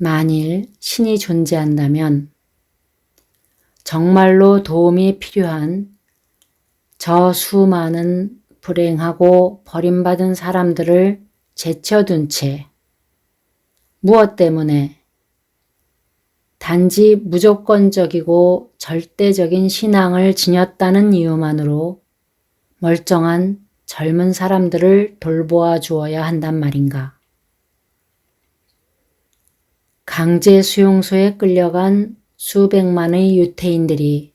Speaker 1: 만일 신이 존재한다면 정말로 도움이 필요한 저 수많은 불행하고 버림받은 사람들을 제쳐둔 채 무엇 때문에 단지 무조건적이고 절대적인 신앙을 지녔다는 이유만으로 멀쩡한 젊은 사람들을 돌보아 주어야 한단 말인가. 강제 수용소에 끌려간 수백만의 유태인들이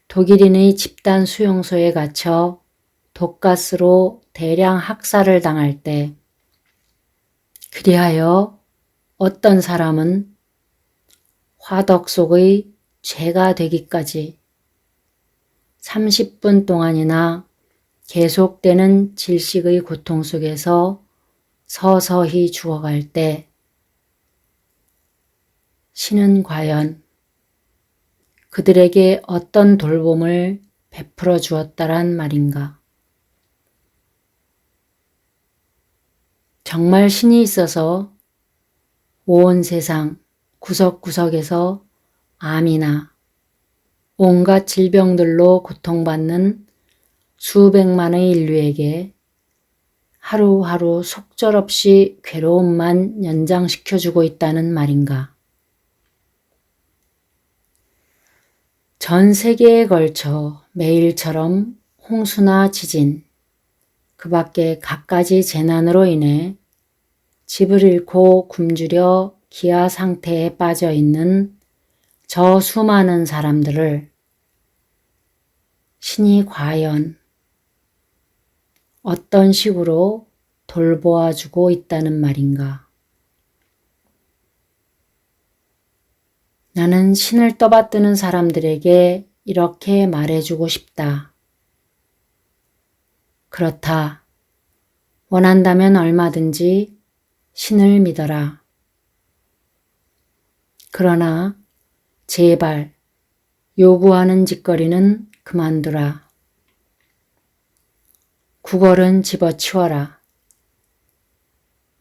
Speaker 1: 독일인의 집단 수용소에 갇혀 독가스로 대량 학살을 당할 때 그리하여 어떤 사람은 화덕 속의 죄가 되기까지 30분 동안이나 계속되는 질식의 고통 속에서 서서히 죽어갈 때 신은 과연 그들에게 어떤 돌봄을 베풀어 주었다란 말인가? 정말 신이 있어서 온 세상 구석구석에서 암이나 온갖 질병들로 고통받는 수백만의 인류에게 하루하루 속절없이 괴로움만 연장시켜주고 있다는 말인가? 전 세계에 걸쳐 매일처럼 홍수나 지진, 그 밖에 갖가지 재난으로 인해 집을 잃고 굶주려 기아 상태에 빠져 있는 저 수많은 사람들을 신이 과연 어떤 식으로 돌보아 주고 있다는 말인가? 나는 신을 떠받드는 사람들에게 이렇게 말해주고 싶다. 그렇다. 원한다면 얼마든지 신을 믿어라. 그러나 제발 요구하는 짓거리는 그만두라. 구걸은 집어치워라.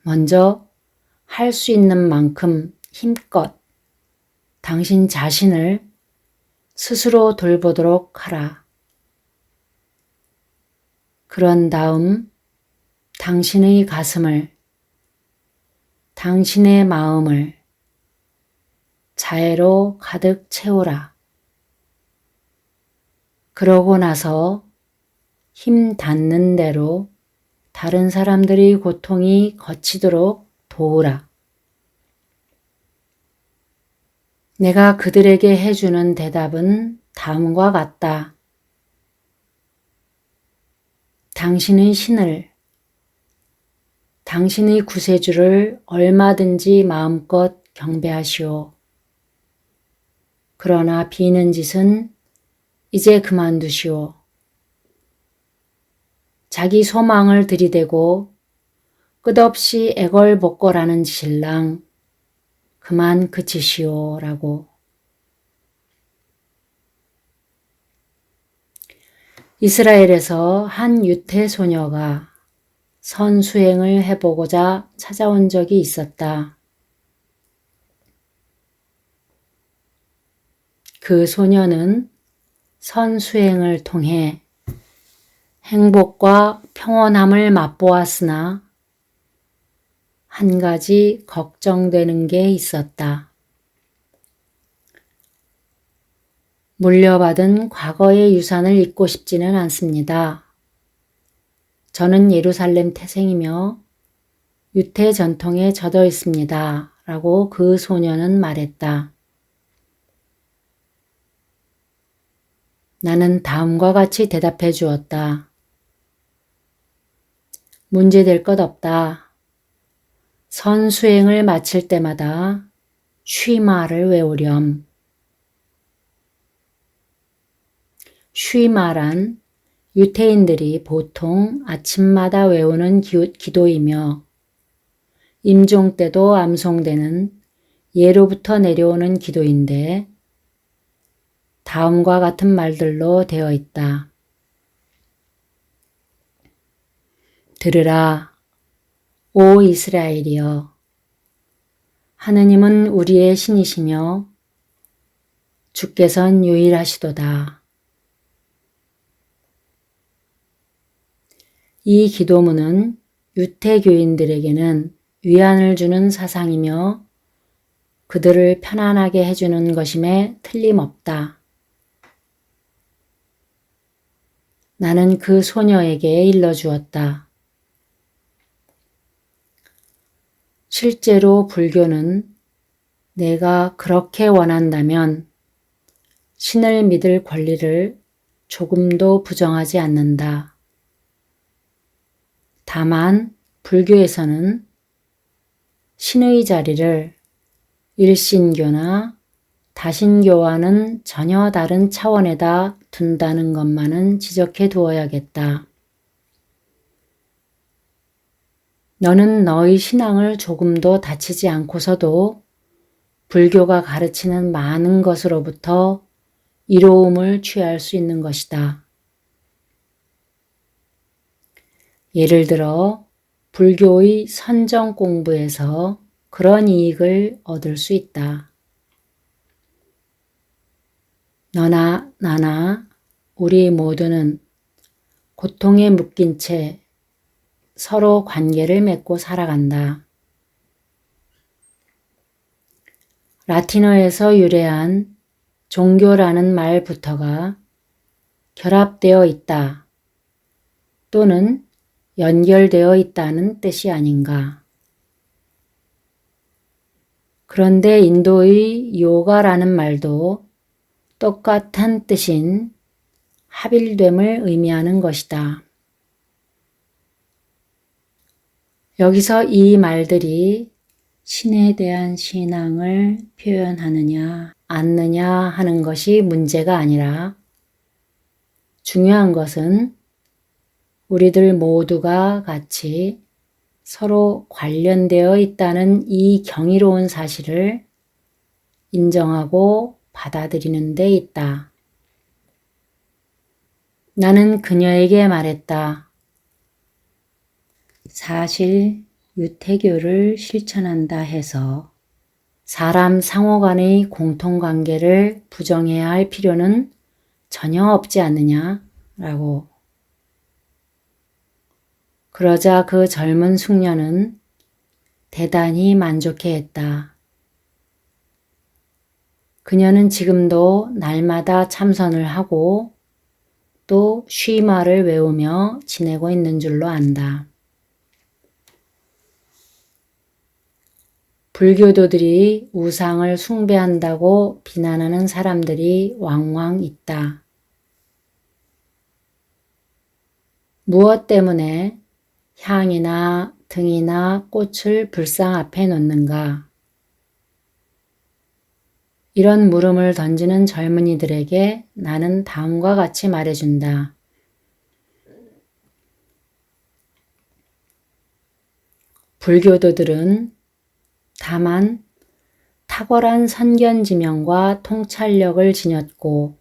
Speaker 1: 먼저 할 수 있는 만큼 힘껏 당신 자신을 스스로 돌보도록 하라. 그런 다음 당신의 가슴을, 당신의 마음을 자애로 가득 채우라. 그러고 나서 힘 닿는 대로 다른 사람들의 고통이 거치도록 도우라. 내가 그들에게 해주는 대답은 다음과 같다. 당신의 신을, 당신의 구세주를 얼마든지 마음껏 경배하시오. 그러나 비는 짓은 이제 그만두시오. 자기 소망을 들이대고 끝없이 애걸복걸하는 신랑 그만 그치시오라고. 이스라엘에서 한 유태 소녀가 선수행을 해보고자 찾아온 적이 있었다. 그 소녀는 선수행을 통해 행복과 평온함을 맛보았으나 한 가지 걱정되는 게 있었다. 물려받은 과거의 유산을 잊고 싶지는 않습니다. 저는 예루살렘 태생이며 유태 전통에 젖어 있습니다. 라고 그 소녀는 말했다. 나는 다음과 같이 대답해 주었다. 문제될 것 없다. 선수행을 마칠 때마다 쉬마를 외우렴. 쉬마란 유태인들이 보통 아침마다 외우는 기도이며 임종 때도 암송되는 예로부터 내려오는 기도인데 다음과 같은 말들로 되어 있다. 들으라, 오 이스라엘이여. 하느님은 우리의 신이시며 주께선 유일하시도다. 이 기도문은 유태교인들에게는 위안을 주는 사상이며 그들을 편안하게 해주는 것임에 틀림없다. 나는 그 소녀에게 일러주었다. 실제로 불교는 내가 그렇게 원한다면 신을 믿을 권리를 조금도 부정하지 않는다. 다만 불교에서는 신의 자리를 일신교나 다신교와는 전혀 다른 차원에다 둔다는 것만은 지적해 두어야겠다. 너는 너의 신앙을 조금도 다치지 않고서도 불교가 가르치는 많은 것으로부터 이로움을 취할 수 있는 것이다. 예를 들어 불교의 선정 공부에서 그런 이익을 얻을 수 있다. 너나 나나 우리 모두는 고통에 묶인 채 서로 관계를 맺고 살아간다. 라틴어에서 유래한 종교라는 말부터가 결합되어 있다 또는 연결되어 있다는 뜻이 아닌가. 그런데 인도의 요가라는 말도 똑같은 뜻인 합일됨을 의미하는 것이다. 여기서 이 말들이 신에 대한 신앙을 표현하느냐 않느냐 하는 것이 문제가 아니라 중요한 것은 우리들 모두가 같이 서로 관련되어 있다는 이 경이로운 사실을 인정하고 받아들이는 데 있다. 나는 그녀에게 말했다. 사실 유태교를 실천한다 해서 사람 상호 간의 공통관계를 부정해야 할 필요는 전혀 없지 않느냐? 라고. 그러자 그 젊은 숙녀는 대단히 만족해했다. 그녀는 지금도 날마다 참선을 하고 또 쉬마를 외우며 지내고 있는 줄로 안다. 불교도들이 우상을 숭배한다고 비난하는 사람들이 왕왕 있다. 무엇 때문에 향이나 등이나 꽃을 불상 앞에 놓는가? 이런 물음을 던지는 젊은이들에게 나는 다음과 같이 말해준다. 불교도들은 다만 탁월한 선견지명과 통찰력을 지녔고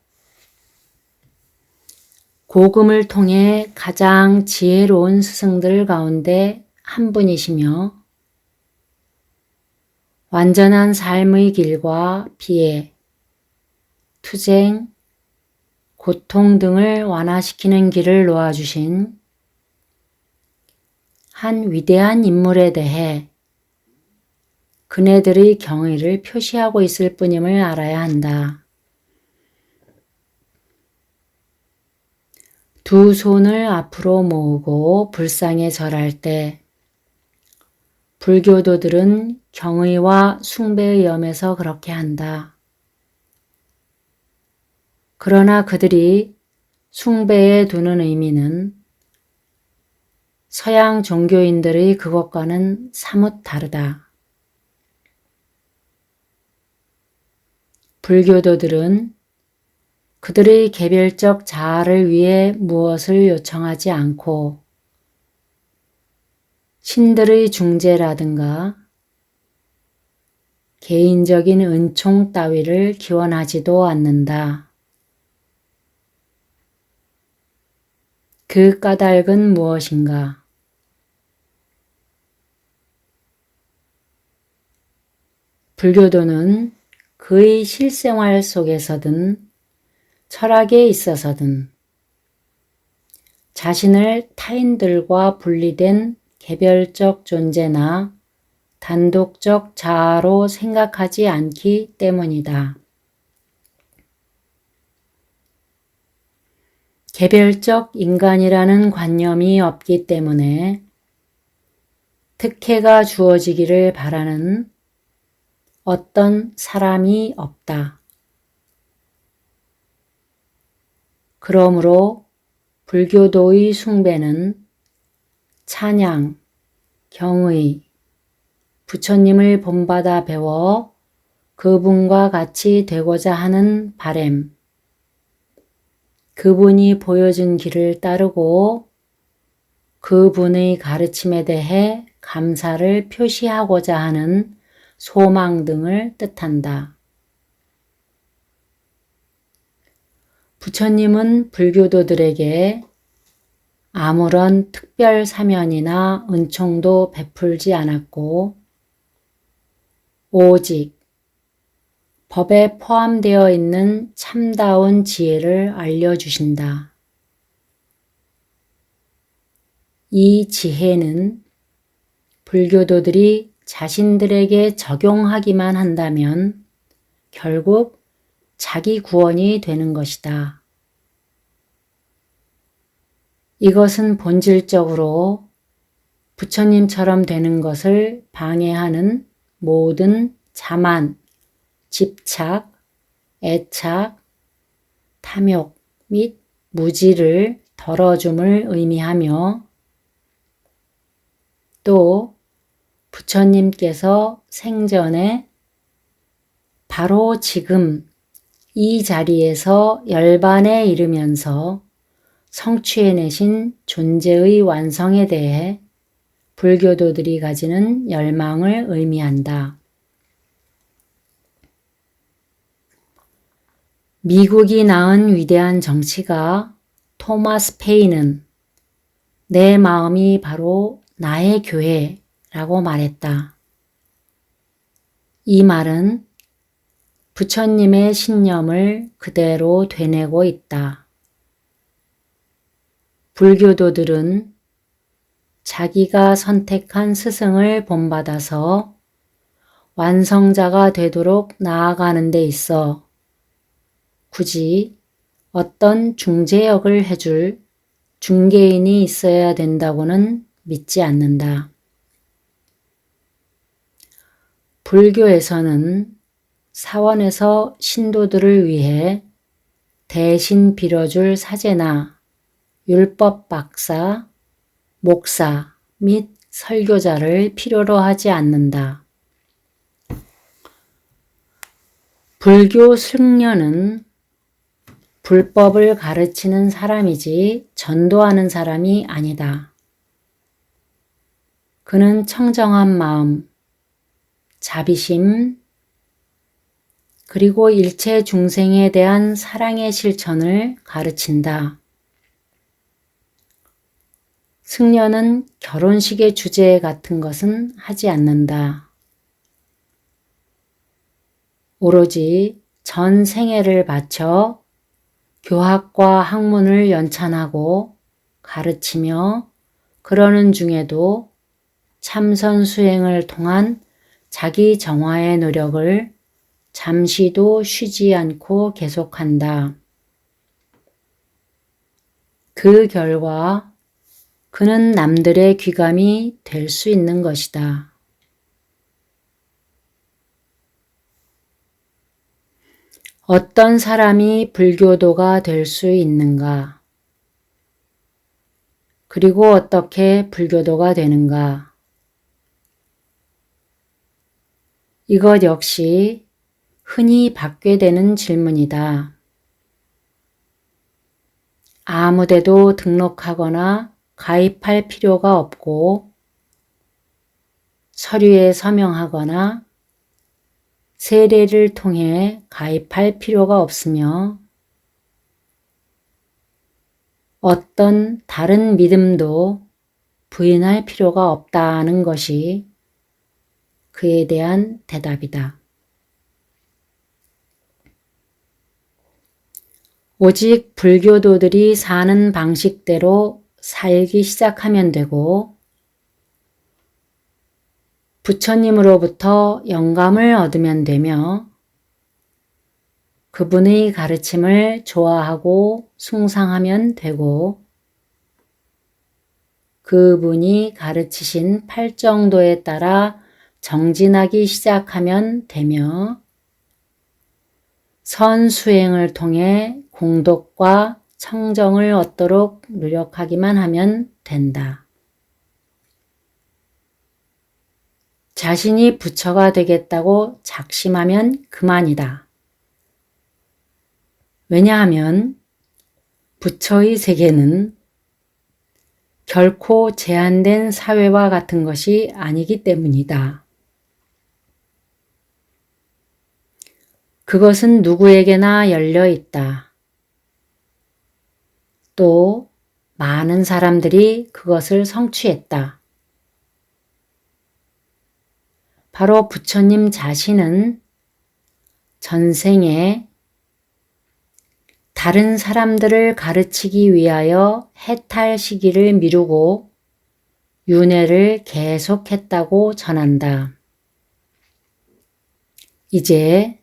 Speaker 1: 고금을 통해 가장 지혜로운 스승들 가운데 한 분이시며 완전한 삶의 길과 비애, 투쟁, 고통 등을 완화시키는 길을 놓아주신 한 위대한 인물에 대해 그네들의 경의를 표시하고 있을 뿐임을 알아야 한다. 두 손을 앞으로 모으고 불상에 절할 때 불교도들은 경의와 숭배의 염에서 그렇게 한다. 그러나 그들이 숭배에 두는 의미는 서양 종교인들의 그것과는 사뭇 다르다. 불교도들은 그들의 개별적 자아를 위해 무엇을 요청하지 않고 신들의 중재라든가 개인적인 은총 따위를 기원하지도 않는다. 그 까닭은 무엇인가? 불교도는 그의 실생활 속에서든 철학에 있어서든 자신을 타인들과 분리된 개별적 존재나 단독적 자아로 생각하지 않기 때문이다. 개별적 인간이라는 관념이 없기 때문에 특혜가 주어지기를 바라는 어떤 사람이 없다. 그러므로 불교도의 숭배는 찬양, 경의, 부처님을 본받아 배워 그분과 같이 되고자 하는 바램, 그분이 보여준 길을 따르고 그분의 가르침에 대해 감사를 표시하고자 하는 소망 등을 뜻한다. 부처님은 불교도들에게 아무런 특별 사면이나 은총도 베풀지 않았고 오직 법에 포함되어 있는 참다운 지혜를 알려주신다. 이 지혜는 불교도들이 자신들에게 적용하기만 한다면 결국 자기 구원이 되는 것이다. 이것은 본질적으로 부처님처럼 되는 것을 방해하는 모든 자만, 집착, 애착, 탐욕 및 무지를 덜어줌을 의미하며 또 부처님께서 생전에 바로 지금 이 자리에서 열반에 이르면서 성취해내신 존재의 완성에 대해 불교도들이 가지는 열망을 의미한다. 미국이 낳은 위대한 정치가 토마스 페인은 내 마음이 바로 나의 교회라고 말했다. 이 말은 부처님의 신념을 그대로 되뇌고 있다. 불교도들은 자기가 선택한 스승을 본받아서 완성자가 되도록 나아가는 데 있어 굳이 어떤 중재역을 해줄 중개인이 있어야 된다고는 믿지 않는다. 불교에서는 사원에서 신도들을 위해 대신 빌어줄 사제나 율법 박사, 목사 및 설교자를 필요로 하지 않는다. 불교 승려는 불법을 가르치는 사람이지 전도하는 사람이 아니다. 그는 청정한 마음, 자비심, 그리고 일체 중생에 대한 사랑의 실천을 가르친다. 승려는 결혼식의 주제 같은 것은 하지 않는다. 오로지 전 생애를 바쳐 교학과 학문을 연찬하고 가르치며 그러는 중에도 참선 수행을 통한 자기 정화의 노력을 잠시도 쉬지 않고 계속한다. 그 결과 그는 남들의 귀감이 될 수 있는 것이다. 어떤 사람이 불교도가 될 수 있는가? 그리고 어떻게 불교도가 되는가? 이것 역시 흔히 받게 되는 질문이다. 아무데도 등록하거나 가입할 필요가 없고 서류에 서명하거나 세례를 통해 가입할 필요가 없으며 어떤 다른 믿음도 부인할 필요가 없다는 것이 그에 대한 대답이다. 오직 불교도들이 사는 방식대로 살기 시작하면 되고 부처님으로부터 영감을 얻으면 되며 그분의 가르침을 좋아하고 숭상하면 되고 그분이 가르치신 팔정도에 따라 정진하기 시작하면 되며 선수행을 통해 공덕과 청정을 얻도록 노력하기만 하면 된다. 자신이 부처가 되겠다고 작심하면 그만이다. 왜냐하면 부처의 세계는 결코 제한된 사회와 같은 것이 아니기 때문이다. 그것은 누구에게나 열려 있다. 또 많은 사람들이 그것을 성취했다. 바로 부처님 자신은 전생에 다른 사람들을 가르치기 위하여 해탈 시기를 미루고 윤회를 계속했다고 전한다. 이제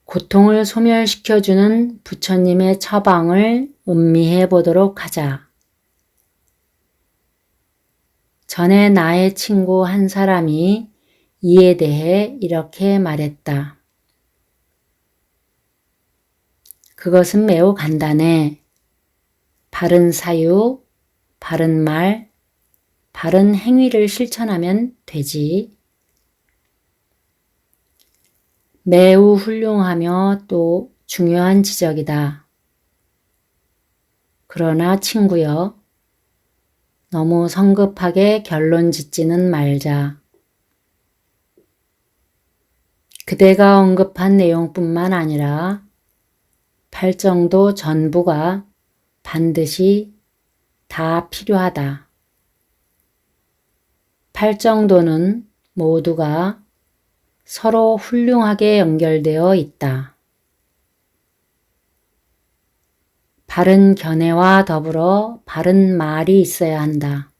Speaker 1: 고통을 소멸시켜주는 부처님의 처방을 음미해 보도록 하자. 전에 나의 친구 한 사람이 이에 대해 이렇게 말했다. 그것은 매우 간단해. 바른 사유, 바른 말, 바른 행위를 실천하면 되지. 매우 훌륭하며 또 중요한 지적이다. 그러나 친구여, 너무 성급하게 결론 짓지는 말자. 그대가 언급한 내용뿐만 아니라 팔정도 전부가 반드시 다 필요하다. 팔정도는 모두가 서로 훌륭하게 연결되어 있다. 바른 견해와 더불어 바른 말이 있어야 한다.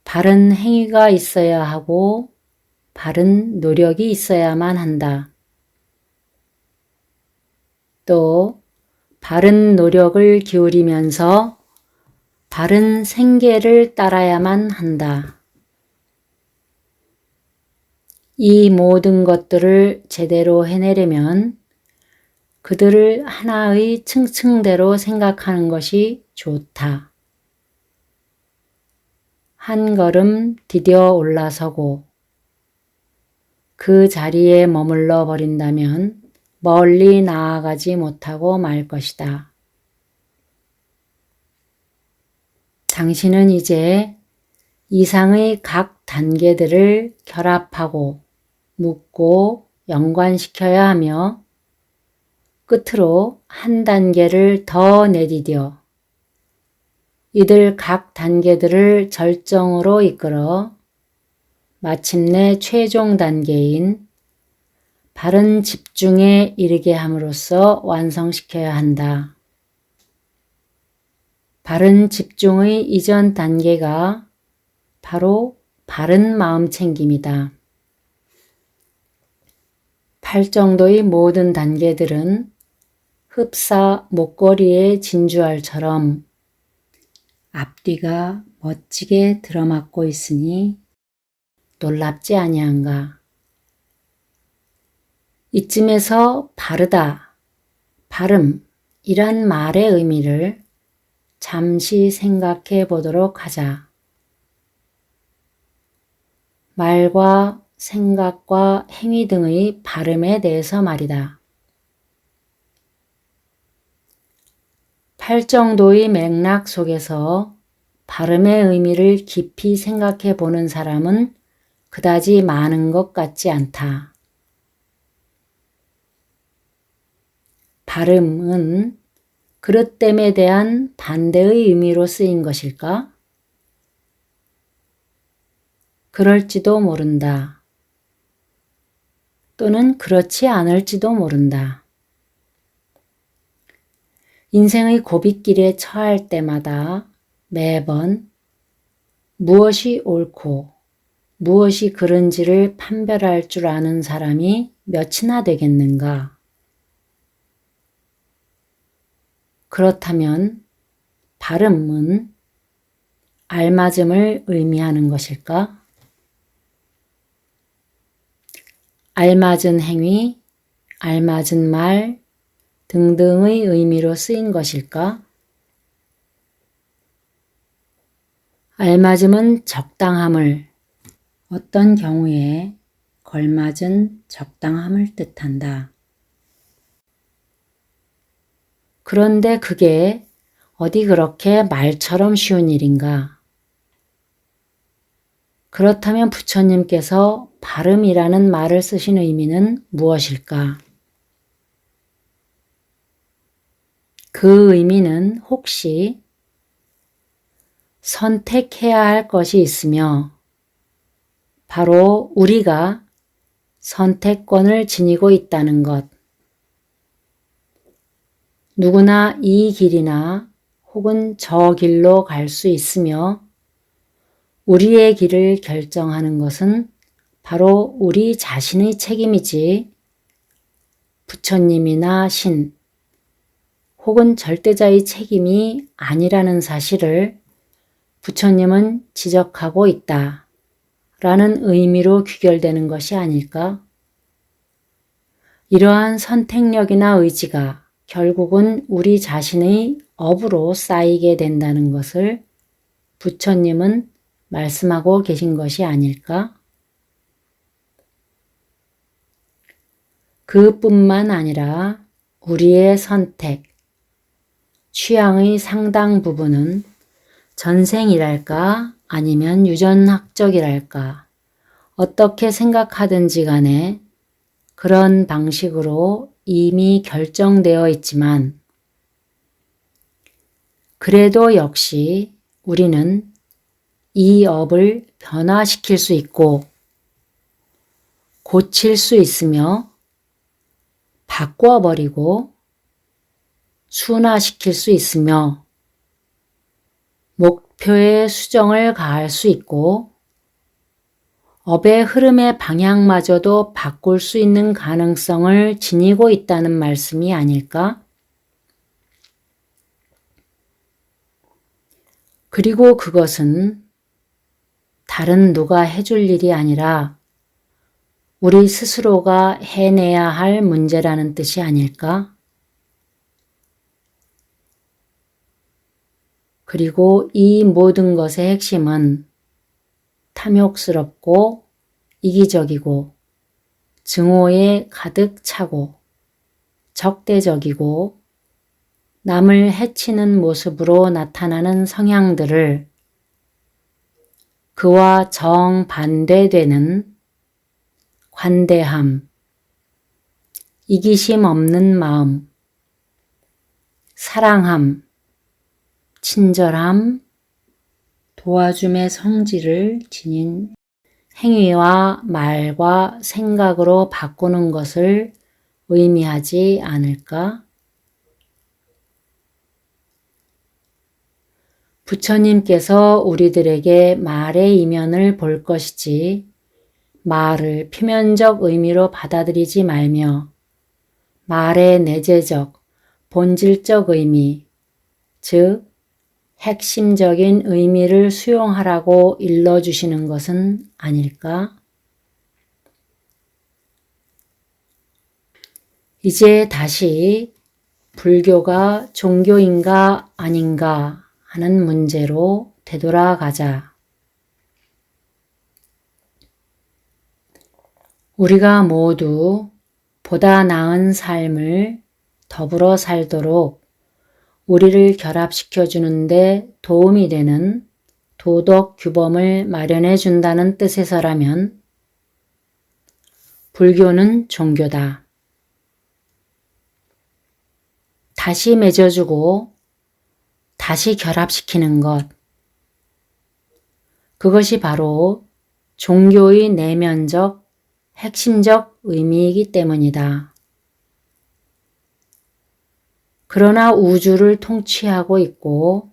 Speaker 1: 바른 행위가 있어야 하고 바른 노력이 있어야만 한다. 또 바른 노력을 기울이면서 바른 생계를 따라야만 한다. 이 모든 것들을 제대로 해내려면 그들을 하나의 층층대로 생각하는 것이 좋다. 한 걸음 디뎌 올라서고 그 자리에 머물러 버린다면 멀리 나아가지 못하고 말 것이다. 당신은 이제 이상의 각 단계들을 결합하고 묶고 연관시켜야 하며 끝으로 한 단계를 더 내디뎌 이들 각 단계들을 절정으로 이끌어 마침내 최종 단계인 바른 집중에 이르게 함으로써 완성시켜야 한다. 바른 집중의 이전 단계가 바로 바른 마음챙김이다. 팔정도의 모든 단계들은 흡사 목걸이의 진주알처럼 앞뒤가 멋지게 들어맞고 있으니 놀랍지 아니한가. 이쯤에서 바르다, 바름이란 말의 의미를 잠시 생각해 보도록 하자. 말과 생각과 행위 등의 바름에 대해서 말이다. 팔정도의 맥락 속에서 바름의 의미를 깊이 생각해 보는 사람은 그다지 많은 것 같지 않다. 바름은 그릇됨에 대한 반대의 의미로 쓰인 것일까? 그럴지도 모른다. 또는 그렇지 않을지도 모른다. 인생의 고빗길에 처할 때마다 매번 무엇이 옳고 무엇이 그른지를 판별할 줄 아는 사람이 몇이나 되겠는가? 그렇다면 바름은 알맞음을 의미하는 것일까? 알맞은 행위, 알맞은 말 등등의 의미로 쓰인 것일까? 알맞음은 적당함을, 어떤 경우에 걸맞은 적당함을 뜻한다. 그런데 그게 어디 그렇게 말처럼 쉬운 일인가? 그렇다면 부처님께서 바름이라는 말을 쓰신 의미는 무엇일까? 그 의미는 혹시 선택해야 할 것이 있으며 바로 우리가 선택권을 지니고 있다는 것, 누구나 이 길이나 혹은 저 길로 갈 수 있으며 우리의 길을 결정하는 것은 바로 우리 자신의 책임이지 부처님이나 신 혹은 절대자의 책임이 아니라는 사실을 부처님은 지적하고 있다 라는 의미로 귀결되는 것이 아닐까? 이러한 선택력이나 의지가 결국은 우리 자신의 업으로 쌓이게 된다는 것을 부처님은 말씀하고 계신 것이 아닐까? 그뿐만 아니라 우리의 선택, 취향의 상당 부분은 전생이랄까 아니면 유전학적이랄까 어떻게 생각하든지 간에 그런 방식으로 이미 결정되어 있지만 그래도 역시 우리는 이 업을 변화시킬 수 있고 고칠 수 있으며 바꿔버리고 순화시킬 수 있으며 목표에 수정을 가할 수 있고 업의 흐름의 방향마저도 바꿀 수 있는 가능성을 지니고 있다는 말씀이 아닐까? 그리고 그것은 다른 누가 해줄 일이 아니라 우리 스스로가 해내야 할 문제라는 뜻이 아닐까? 그리고 이 모든 것의 핵심은 탐욕스럽고 이기적이고 증오에 가득 차고 적대적이고 남을 해치는 모습으로 나타나는 성향들을 그와 정반대되는 관대함, 이기심 없는 마음, 사랑함, 친절함, 도와줌의 성질을 지닌 행위와 말과 생각으로 바꾸는 것을 의미하지 않을까? 부처님께서 우리들에게 말의 이면을 볼 것이지 말을 표면적 의미로 받아들이지 말며 말의 내재적, 본질적 의미, 즉 핵심적인 의미를 수용하라고 일러주시는 것은 아닐까? 이제 다시 불교가 종교인가 아닌가 하는 문제로 되돌아가자. 우리가 모두 보다 나은 삶을 더불어 살도록 우리를 결합시켜 주는데 도움이 되는 도덕 규범을 마련해 준다는 뜻에서라면 불교는 종교다. 다시 맺어주고 다시 결합시키는 것. 그것이 바로 종교의 내면적, 핵심적 의미이기 때문이다. 그러나 우주를 통치하고 있고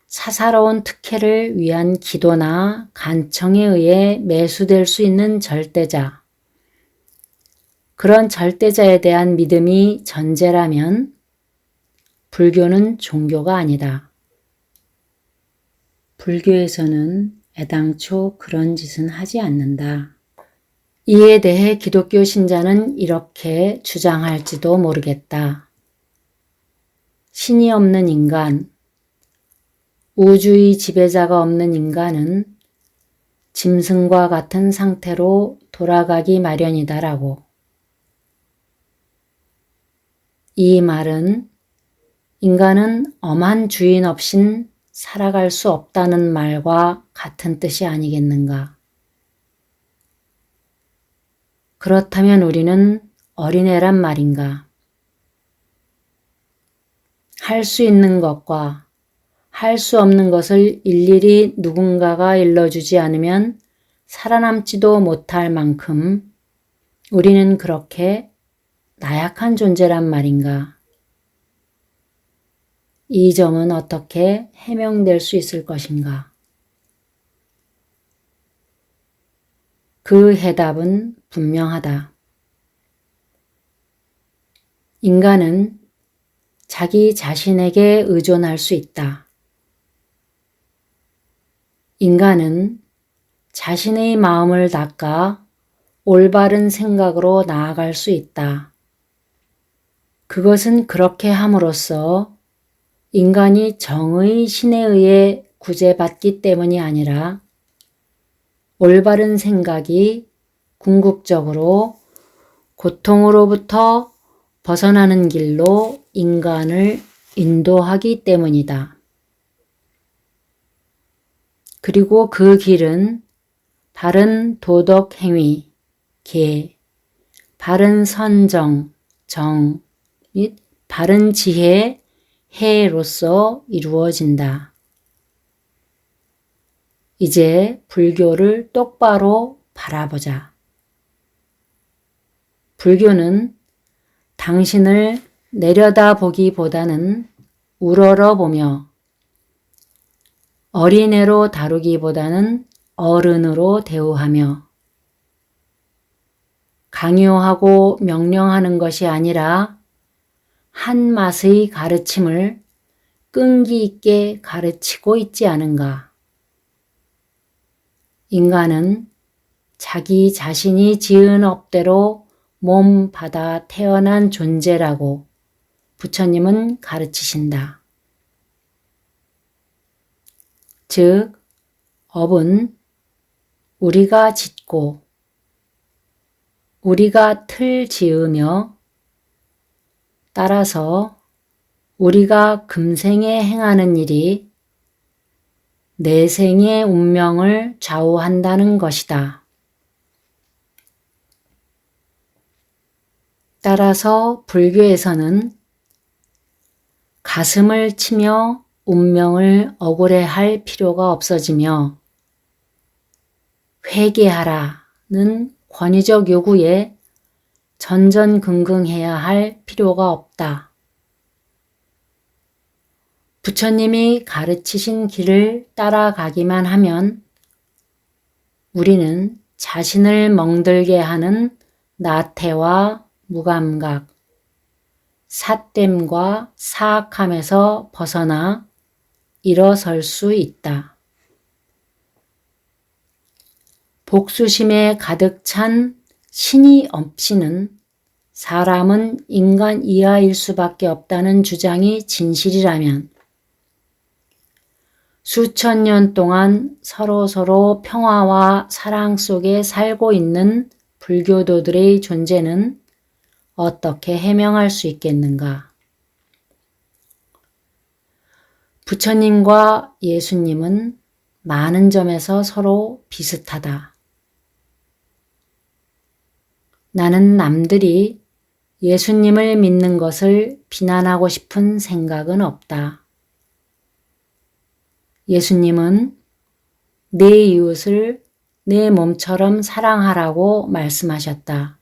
Speaker 1: 사사로운 특혜를 위한 기도나 간청에 의해 매수될 수 있는 절대자, 그런 절대자에 대한 믿음이 전제라면 불교는 종교가 아니다. 불교에서는 애당초 그런 짓은 하지 않는다. 이에 대해 기독교 신자는 이렇게 주장할지도 모르겠다. 신이 없는 인간, 우주의 지배자가 없는 인간은 짐승과 같은 상태로 돌아가기 마련이다라고. 이 말은 인간은 엄한 주인 없인 살아갈 수 없다는 말과 같은 뜻이 아니겠는가. 그렇다면 우리는 어린애란 말인가. 할 수 있는 것과 할 수 없는 것을 일일이 누군가가 일러주지 않으면 살아남지도 못할 만큼 우리는 그렇게 나약한 존재란 말인가. 이 점은 어떻게 해명될 수 있을 것인가? 그 해답은 분명하다. 인간은 자기 자신에게 의존할 수 있다. 인간은 자신의 마음을 닦아 올바른 생각으로 나아갈 수 있다. 그것은 그렇게 함으로써 인간이 정의 신에 의해 구제받기 때문이 아니라 올바른 생각이 궁극적으로 고통으로부터 벗어나는 길로 인간을 인도하기 때문이다. 그리고 그 길은 바른 도덕 행위, 계, 바른 선정, 정, 및 바른 지혜, 해로서 이루어진다. 이제 불교를 똑바로 바라보자. 불교는 당신을 내려다보기보다는 우러러보며 어린애로 다루기보다는 어른으로 대우하며 강요하고 명령하는 것이 아니라 한 맛의 가르침을 끈기 있게 가르치고 있지 않은가. 인간은 자기 자신이 지은 업대로 몸 받아 태어난 존재라고 부처님은 가르치신다. 즉, 업은 우리가 짓고 우리가 틀 지으며 따라서 우리가 금생에 행하는 일이 내생의 운명을 좌우한다는 것이다. 따라서 불교에서는 가슴을 치며 운명을 억울해할 필요가 없어지며 회개하라는 권위적 요구에 전전긍긍해야 할 필요가 없다. 부처님이 가르치신 길을 따라가기만 하면 우리는 자신을 멍들게 하는 나태와 무감각, 삿됨과 사악함에서 벗어나 일어설 수 있다. 복수심에 가득 찬 신이 없이는 사람은 인간 이하일 수밖에 없다는 주장이 진실이라면 수천 년 동안 서로서로 평화와 사랑 속에 살고 있는 불교도들의 존재는 어떻게 해명할 수 있겠는가? 부처님과 예수님은 많은 점에서 서로 비슷하다. 나는 남들이 예수님을 믿는 것을 비난하고 싶은 생각은 없다. 예수님은 내 이웃을 내 몸처럼 사랑하라고 말씀하셨다.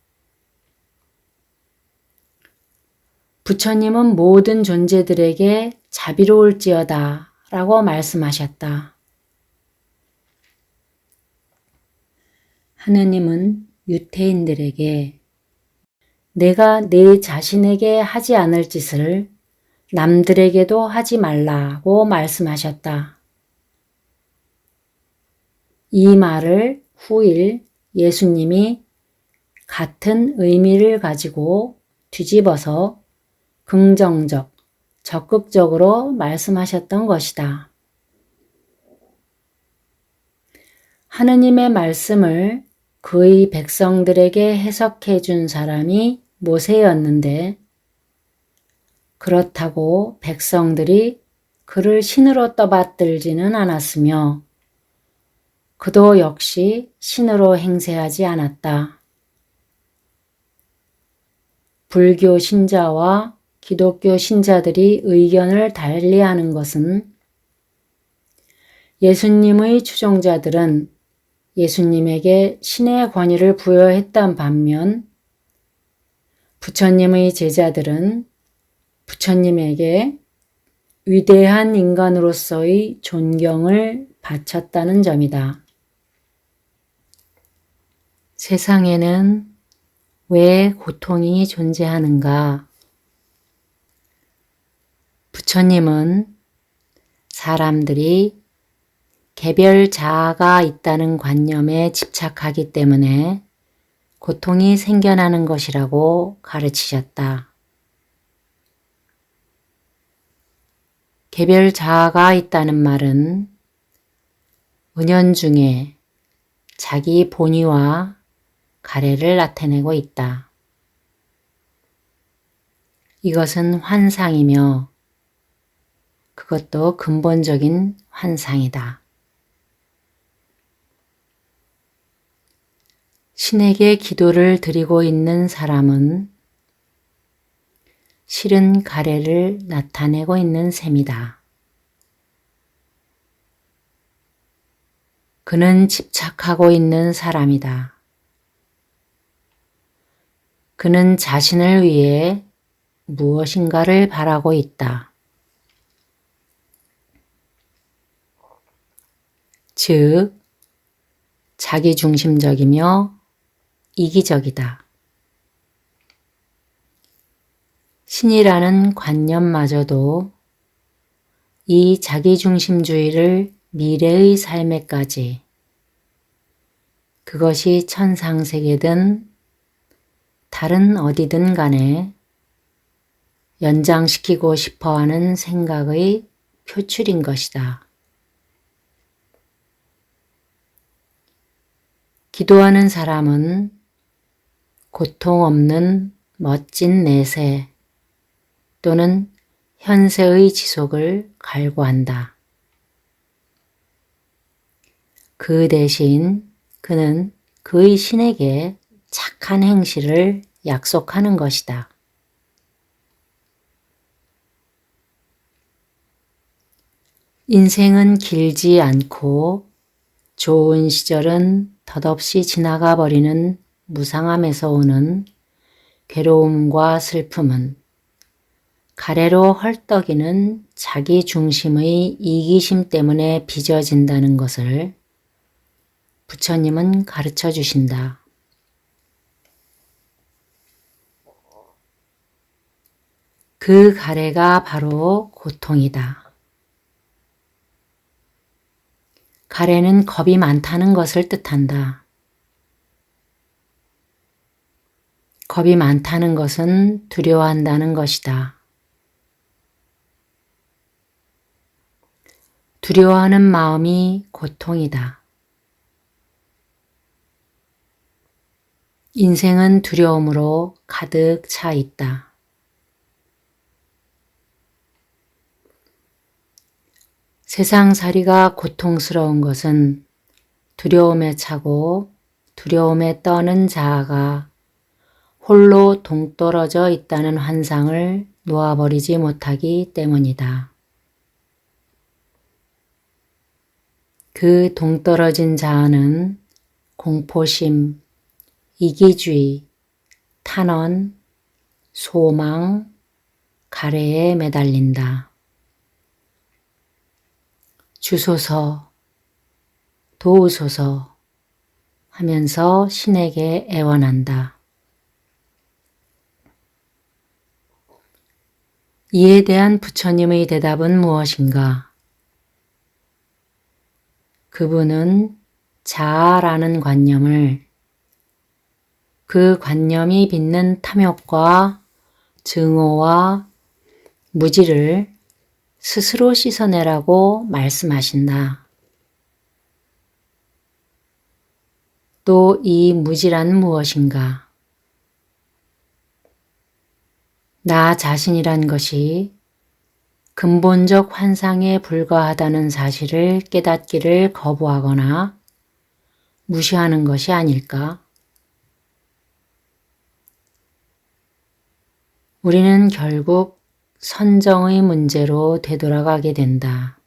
Speaker 1: 부처님은 모든 존재들에게 자비로울지어다 라고 말씀하셨다. 하느님은 유태인들에게 내가 내 자신에게 하지 않을 짓을 남들에게도 하지 말라고 말씀하셨다. 이 말을 후일 예수님이 같은 의미를 가지고 뒤집어서 긍정적, 적극적으로 말씀하셨던 것이다. 하느님의 말씀을 그의 백성들에게 해석해 준 사람이 모세였는데 그렇다고 백성들이 그를 신으로 떠받들지는 않았으며 그도 역시 신으로 행세하지 않았다. 불교 신자와 기독교 신자들이 의견을 달리하는 것은 예수님의 추종자들은 예수님에게 신의 권위를 부여했던 반면 부처님의 제자들은 부처님에게 위대한 인간으로서의 존경을 바쳤다는 점이다. 세상에는 왜 고통이 존재하는가? 부처님은 사람들이 개별 자아가 있다는 관념에 집착하기 때문에 고통이 생겨나는 것이라고 가르치셨다. 개별 자아가 있다는 말은 은연중에 자기 본의와 가래를 나타내고 있다. 이것은 환상이며 그것도 근본적인 환상이다. 신에게 기도를 드리고 있는 사람은 실은 가래를 나타내고 있는 셈이다. 그는 집착하고 있는 사람이다. 그는 자신을 위해 무엇인가를 바라고 있다. 즉, 자기중심적이며 이기적이다. 신이라는 관념마저도 이 자기중심주의를 미래의 삶에까지, 그것이 천상세계든 다른 어디든 간에 연장시키고 싶어하는 생각의 표출인 것이다. 기도하는 사람은 고통 없는 멋진 내세 또는 현세의 지속을 갈구한다. 그 대신 그는 그의 신에게 착한 행실을 약속하는 것이다. 인생은 길지 않고 좋은 시절은 덧없이 지나가 버리는 무상함에서 오는 괴로움과 슬픔은 가래로 헐떡이는 자기 중심의 이기심 때문에 빚어진다는 것을 부처님은 가르쳐 주신다. 그 가래가 바로 고통이다. 가래는 겁이 많다는 것을 뜻한다. 겁이 많다는 것은 두려워한다는 것이다. 두려워하는 마음이 고통이다. 인생은 두려움으로 가득 차 있다. 세상살이가 고통스러운 것은 두려움에 차고 두려움에 떠는 자아가 홀로 동떨어져 있다는 환상을 놓아버리지 못하기 때문이다. 그 동떨어진 자아는 공포심, 이기주의, 탄원, 소망, 가래에 매달린다. 주소서, 도우소서 하면서 신에게 애원한다. 이에 대한 부처님의 대답은 무엇인가? 그분은 자아라는 관념을 그 관념이 빚는 탐욕과 증오와 무지를 스스로 씻어내라고 말씀하신다. 또 이 무지란 무엇인가? 나 자신이란 것이 근본적 환상에 불과하다는 사실을 깨닫기를 거부하거나 무시하는 것이 아닐까? 우리는 결국 선정의 문제로 되돌아가게 된다.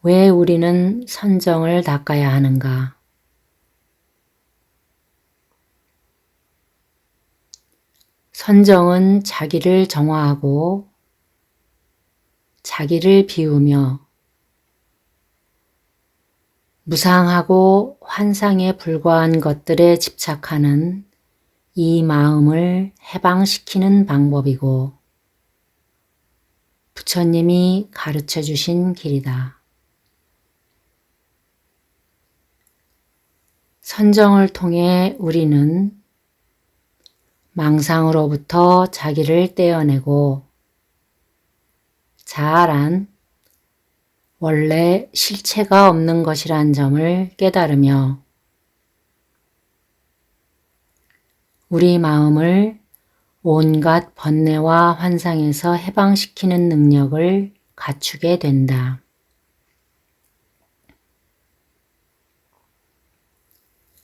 Speaker 1: 왜 우리는 선정을 닦아야 하는가? 선정은 자기를 정화하고 자기를 비우며 무상하고 환상에 불과한 것들에 집착하는 이 마음을 해방시키는 방법이고 부처님이 가르쳐 주신 길이다. 선정을 통해 우리는 망상으로부터 자기를 떼어내고 자아란 원래 실체가 없는 것이란 점을 깨달으며 우리 마음을 온갖 번뇌와 환상에서 해방시키는 능력을 갖추게 된다.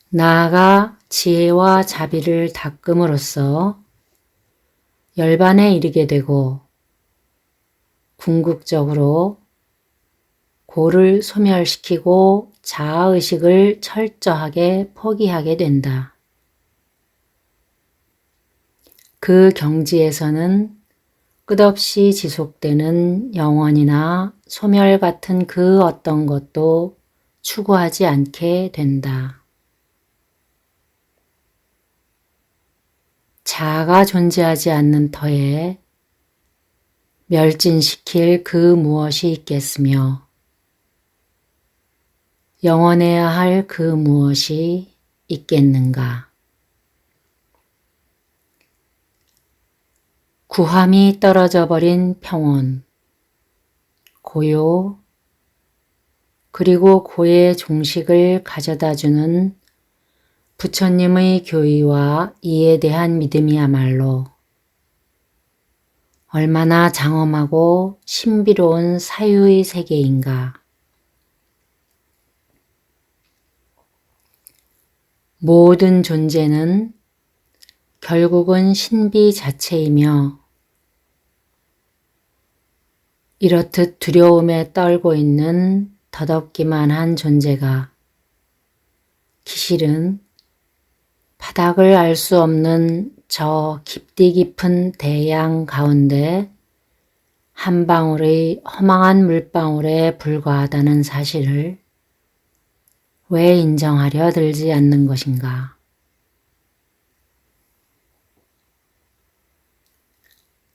Speaker 1: 나아가 지혜와 자비를 닦음으로써 열반에 이르게 되고 궁극적으로 고를 소멸시키고 자아의식을 철저하게 포기하게 된다. 그 경지에서는 끝없이 지속되는 영원이나 소멸 같은 그 어떤 것도 추구하지 않게 된다. 자아가 존재하지 않는 터에 멸진시킬 그 무엇이 있겠으며 영원해야 할 그 무엇이 있겠는가. 구함이 떨어져 버린 평온, 고요, 그리고 고의 종식을 가져다주는 부처님의 교의와 이에 대한 믿음이야말로 얼마나 장엄하고 신비로운 사유의 세계인가. 모든 존재는 결국은 신비 자체이며 이렇듯 두려움에 떨고 있는 더덥기만 한 존재가 기실은 바닥을 알 수 없는 저 깊디 깊은 대양 가운데 한 방울의 허망한 물방울에 불과하다는 사실을 왜 인정하려 들지 않는 것인가?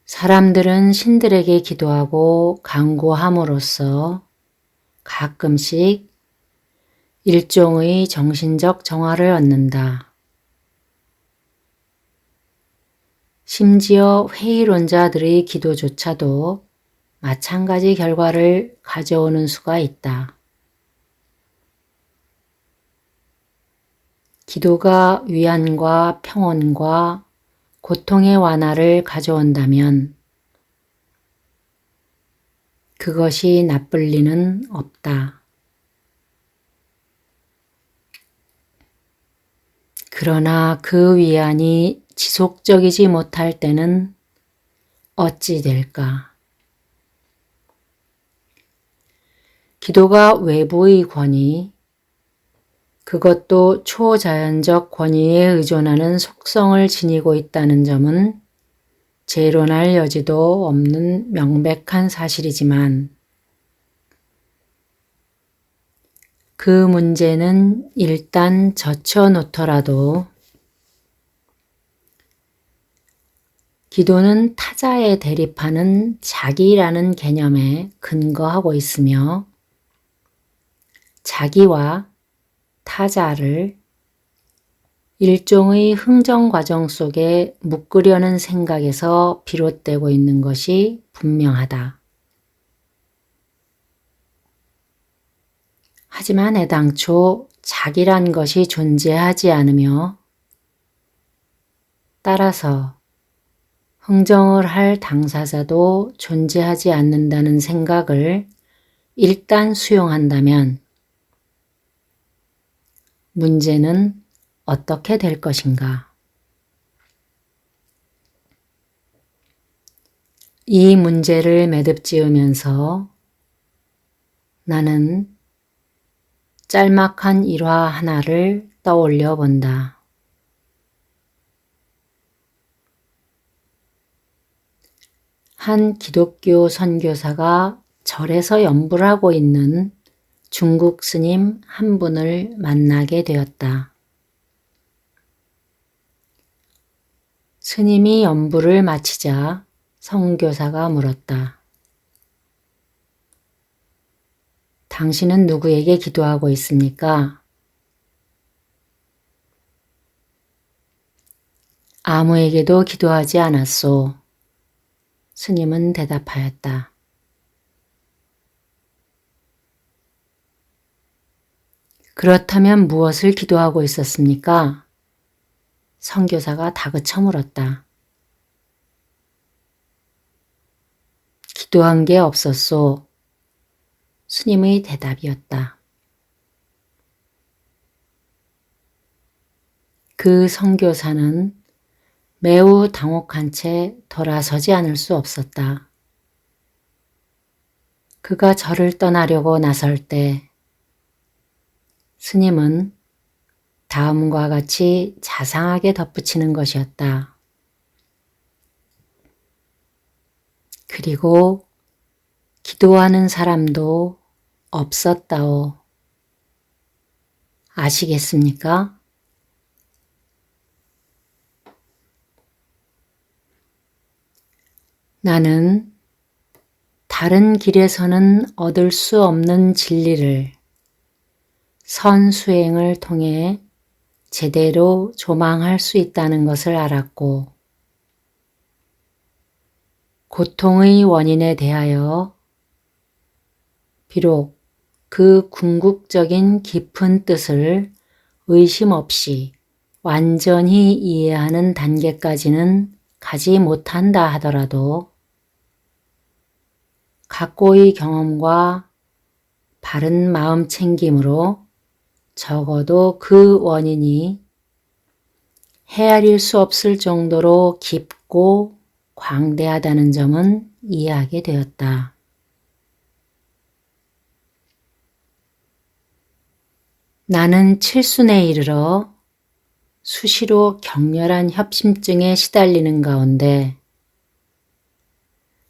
Speaker 1: 사람들은 신들에게 기도하고 간구함으로써 가끔씩 일종의 정신적 정화를 얻는다. 심지어 회의론자들의 기도조차도 마찬가지 결과를 가져오는 수가 있다. 기도가 위안과 평온과 고통의 완화를 가져온다면 그것이 나쁠 리는 없다. 그러나 그 위안이 지속적이지 못할 때는 어찌 될까? 기도가 외부의 권위, 그것도 초자연적 권위에 의존하는 속성을 지니고 있다는 점은 재론할 여지도 없는 명백한 사실이지만 그 문제는 일단 젖혀놓더라도 기도는 타자에 대립하는 자기라는 개념에 근거하고 있으며 자기와 타자를 일종의 흥정 과정 속에 묶으려는 생각에서 비롯되고 있는 것이 분명하다. 하지만 애당초 자기란 것이 존재하지 않으며 따라서 흥정을 할 당사자도 존재하지 않는다는 생각을 일단 수용한다면 문제는 어떻게 될 것인가? 이 문제를 매듭지으면서 나는 짤막한 일화 하나를 떠올려 본다. 한 기독교 선교사가 절에서 연불을 하고 있는 중국 스님 한 분을 만나게 되었다. 스님이 연불을 마치자 선교사가 물었다. 당신은 누구에게 기도하고 있습니까? 아무에게도 기도하지 않았소. 스님은 대답하였다. 그렇다면 무엇을 기도하고 있었습니까? 선교사가 다그쳐 물었다. 기도한 게 없었소. 스님의 대답이었다. 그 선교사는 매우 당혹한 채 돌아서지 않을 수 없었다. 그가 절을 떠나려고 나설 때 스님은 다음과 같이 자상하게 덧붙이는 것이었다. 그리고 기도하는 사람도 없었다오. 아시겠습니까? 나는 다른 길에서는 얻을 수 없는 진리를 선수행을 통해 제대로 조망할 수 있다는 것을 알았고, 고통의 원인에 대하여 비록 그 궁극적인 깊은 뜻을 의심 없이 완전히 이해하는 단계까지는 가지 못한다 하더라도 각고의 경험과 바른 마음 챙김으로 적어도 그 원인이 헤아릴 수 없을 정도로 깊고 광대하다는 점은 이해하게 되었다. 나는 칠순에 이르러 수시로 격렬한 협심증에 시달리는 가운데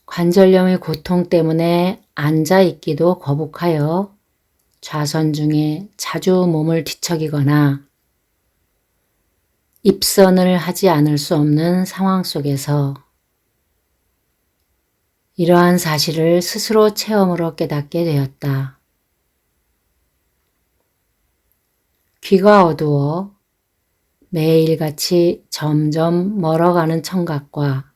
Speaker 1: 관절염의 고통 때문에 앉아있기도 거북하여 좌선 중에 자주 몸을 뒤척이거나 입선을 하지 않을 수 없는 상황 속에서 이러한 사실을 스스로 체험으로 깨닫게 되었다. 귀가 어두워 매일같이 점점 멀어가는 청각과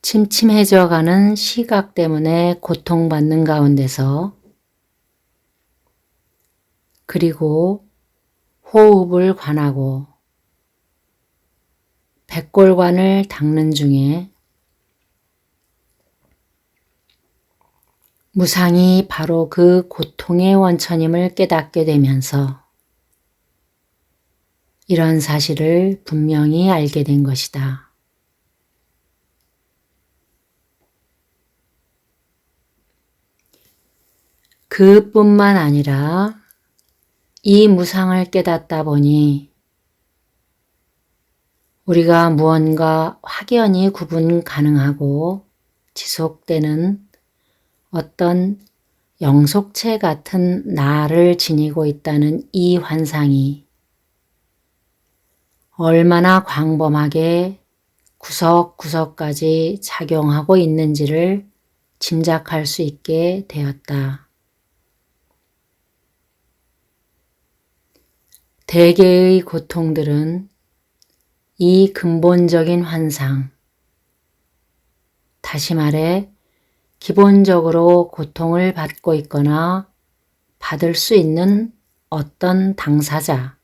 Speaker 1: 침침해져가는 시각 때문에 고통받는 가운데서 그리고 호흡을 관하고 백골관을 닦는 중에 무상이 바로 그 고통의 원천임을 깨닫게 되면서 이런 사실을 분명히 알게 된 것이다. 그뿐만 아니라 이 무상을 깨닫다 보니 우리가 무언가 확연히 구분 가능하고 지속되는 어떤 영속체 같은 나를 지니고 있다는 이 환상이 얼마나 광범하게 구석구석까지 작용하고 있는지를 짐작할 수 있게 되었다. 대개의 고통들은 이 근본적인 환상, 다시 말해 기본적으로 고통을 받고 있거나 받을 수 있는 어떤 당사자,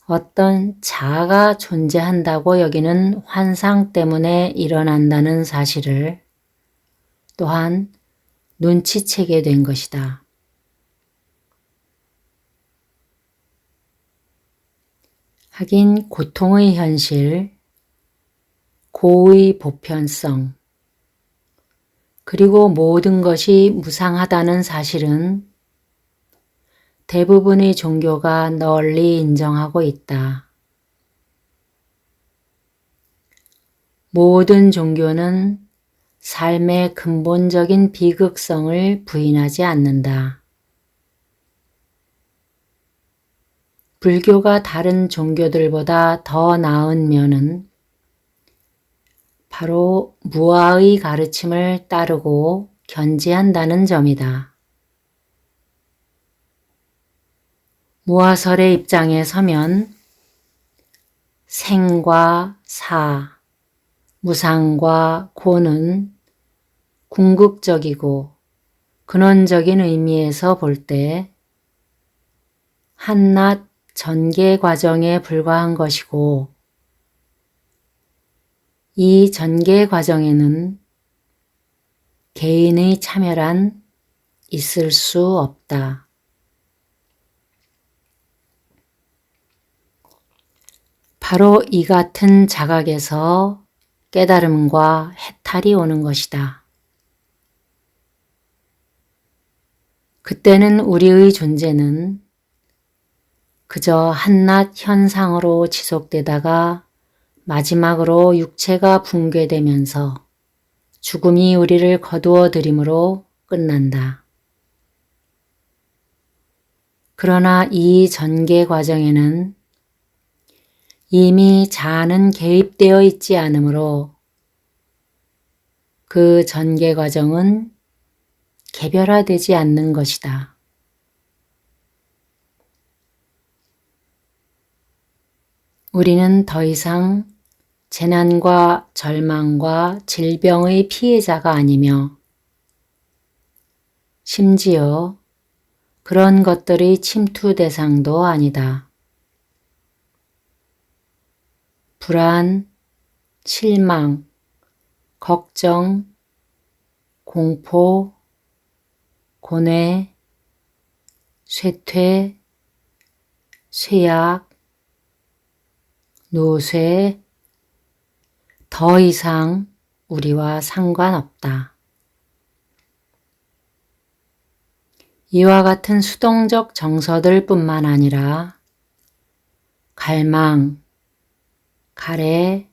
Speaker 1: 어떤 자아가 존재한다고 여기는 환상 때문에 일어난다는 사실을 또한 눈치채게 된 것이다. 하긴 고통의 현실, 고의 보편성, 그리고 모든 것이 무상하다는 사실은 대부분의 종교가 널리 인정하고 있다. 모든 종교는 삶의 근본적인 비극성을 부인하지 않는다. 불교가 다른 종교들보다 더 나은 면은 바로 무아의 가르침을 따르고 견지한다는 점이다. 무아설의 입장에 서면 생과 사, 무상과 고는 궁극적이고 근원적인 의미에서 볼 때 한낱 전개 과정에 불과한 것이고 이 전개 과정에는 개인의 참여란 있을 수 없다. 바로 이 같은 자각에서 깨달음과 해탈이 오는 것이다. 그때는 우리의 존재는 그저 한낱 현상으로 지속되다가 마지막으로 육체가 붕괴되면서 죽음이 우리를 거두어 들임으로 끝난다. 그러나 이 전개 과정에는 이미 자아는 개입되어 있지 않으므로 그 전개 과정은 개별화되지 않는 것이다. 우리는 더 이상 재난과 절망과 질병의 피해자가 아니며 심지어 그런 것들의 침투 대상도 아니다. 불안, 실망, 걱정, 공포, 고뇌, 쇠퇴, 쇠약, 노쇠, 더 이상 우리와 상관없다. 이와 같은 수동적 정서들 뿐만 아니라 갈망, 가래,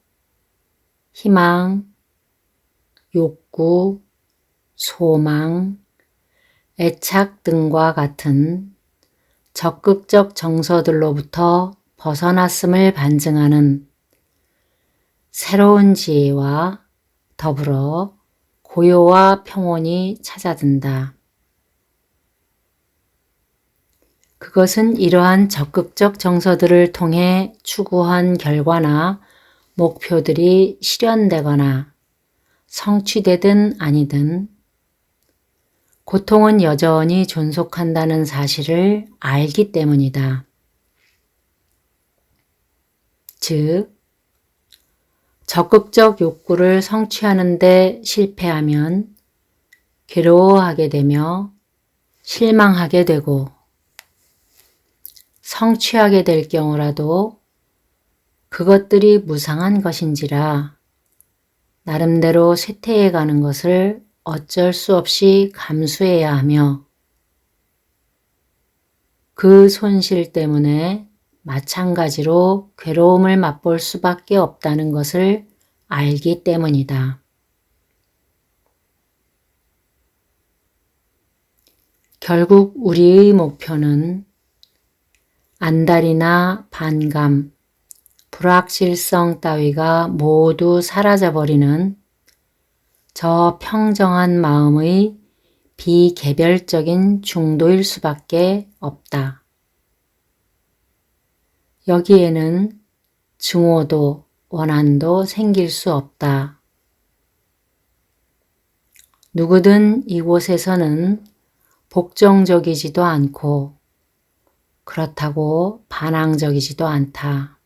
Speaker 1: 희망, 욕구, 소망, 애착 등과 같은 적극적 정서들로부터 벗어났음을 반증하는 새로운 지혜와 더불어 고요와 평온이 찾아든다. 그것은 이러한 적극적 정서들을 통해 추구한 결과나 목표들이 실현되거나 성취되든 아니든 고통은 여전히 존속한다는 사실을 알기 때문이다. 즉, 적극적 욕구를 성취하는 데 실패하면 괴로워하게 되며 실망하게 되고 성취하게 될 경우라도 그것들이 무상한 것인지라 나름대로 쇠퇴해 가는 것을 어쩔 수 없이 감수해야 하며 그 손실 때문에 마찬가지로 괴로움을 맛볼 수밖에 없다는 것을 알기 때문이다. 결국 우리의 목표는 안달이나 반감, 불확실성 따위가 모두 사라져버리는 저 평정한 마음의 비개별적인 중도일 수밖에 없다. 여기에는 증오도 원한도 생길 수 없다. 누구든 이곳에서는 복종적이지도 않고 그렇다고 반항적이지도 않다.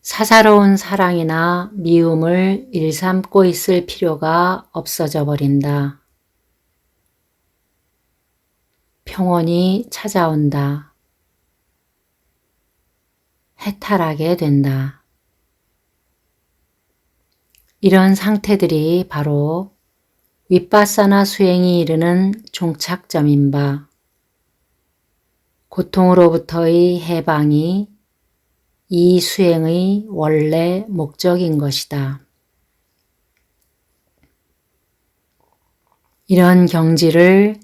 Speaker 1: 사사로운 사랑이나 미움을 일삼고 있을 필요가 없어져 버린다. 평온이 찾아온다. 해탈하게 된다. 이런 상태들이 바로 윗바사나 수행이 이르는 종착점인 바, 고통으로부터의 해방이 이 수행의 원래 목적인 것이다. 이런 경지를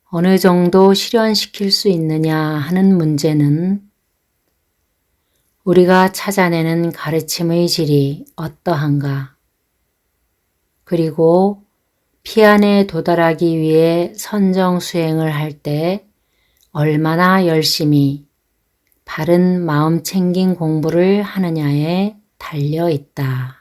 Speaker 1: 어느 정도 실현시킬 수 있느냐 하는 문제는 우리가 찾아내는 가르침의 질이 어떠한가, 그리고 피안에 도달하기 위해 선정 수행을 할 때 얼마나 열심히 바른 마음 챙긴 공부를 하느냐에 달려 있다.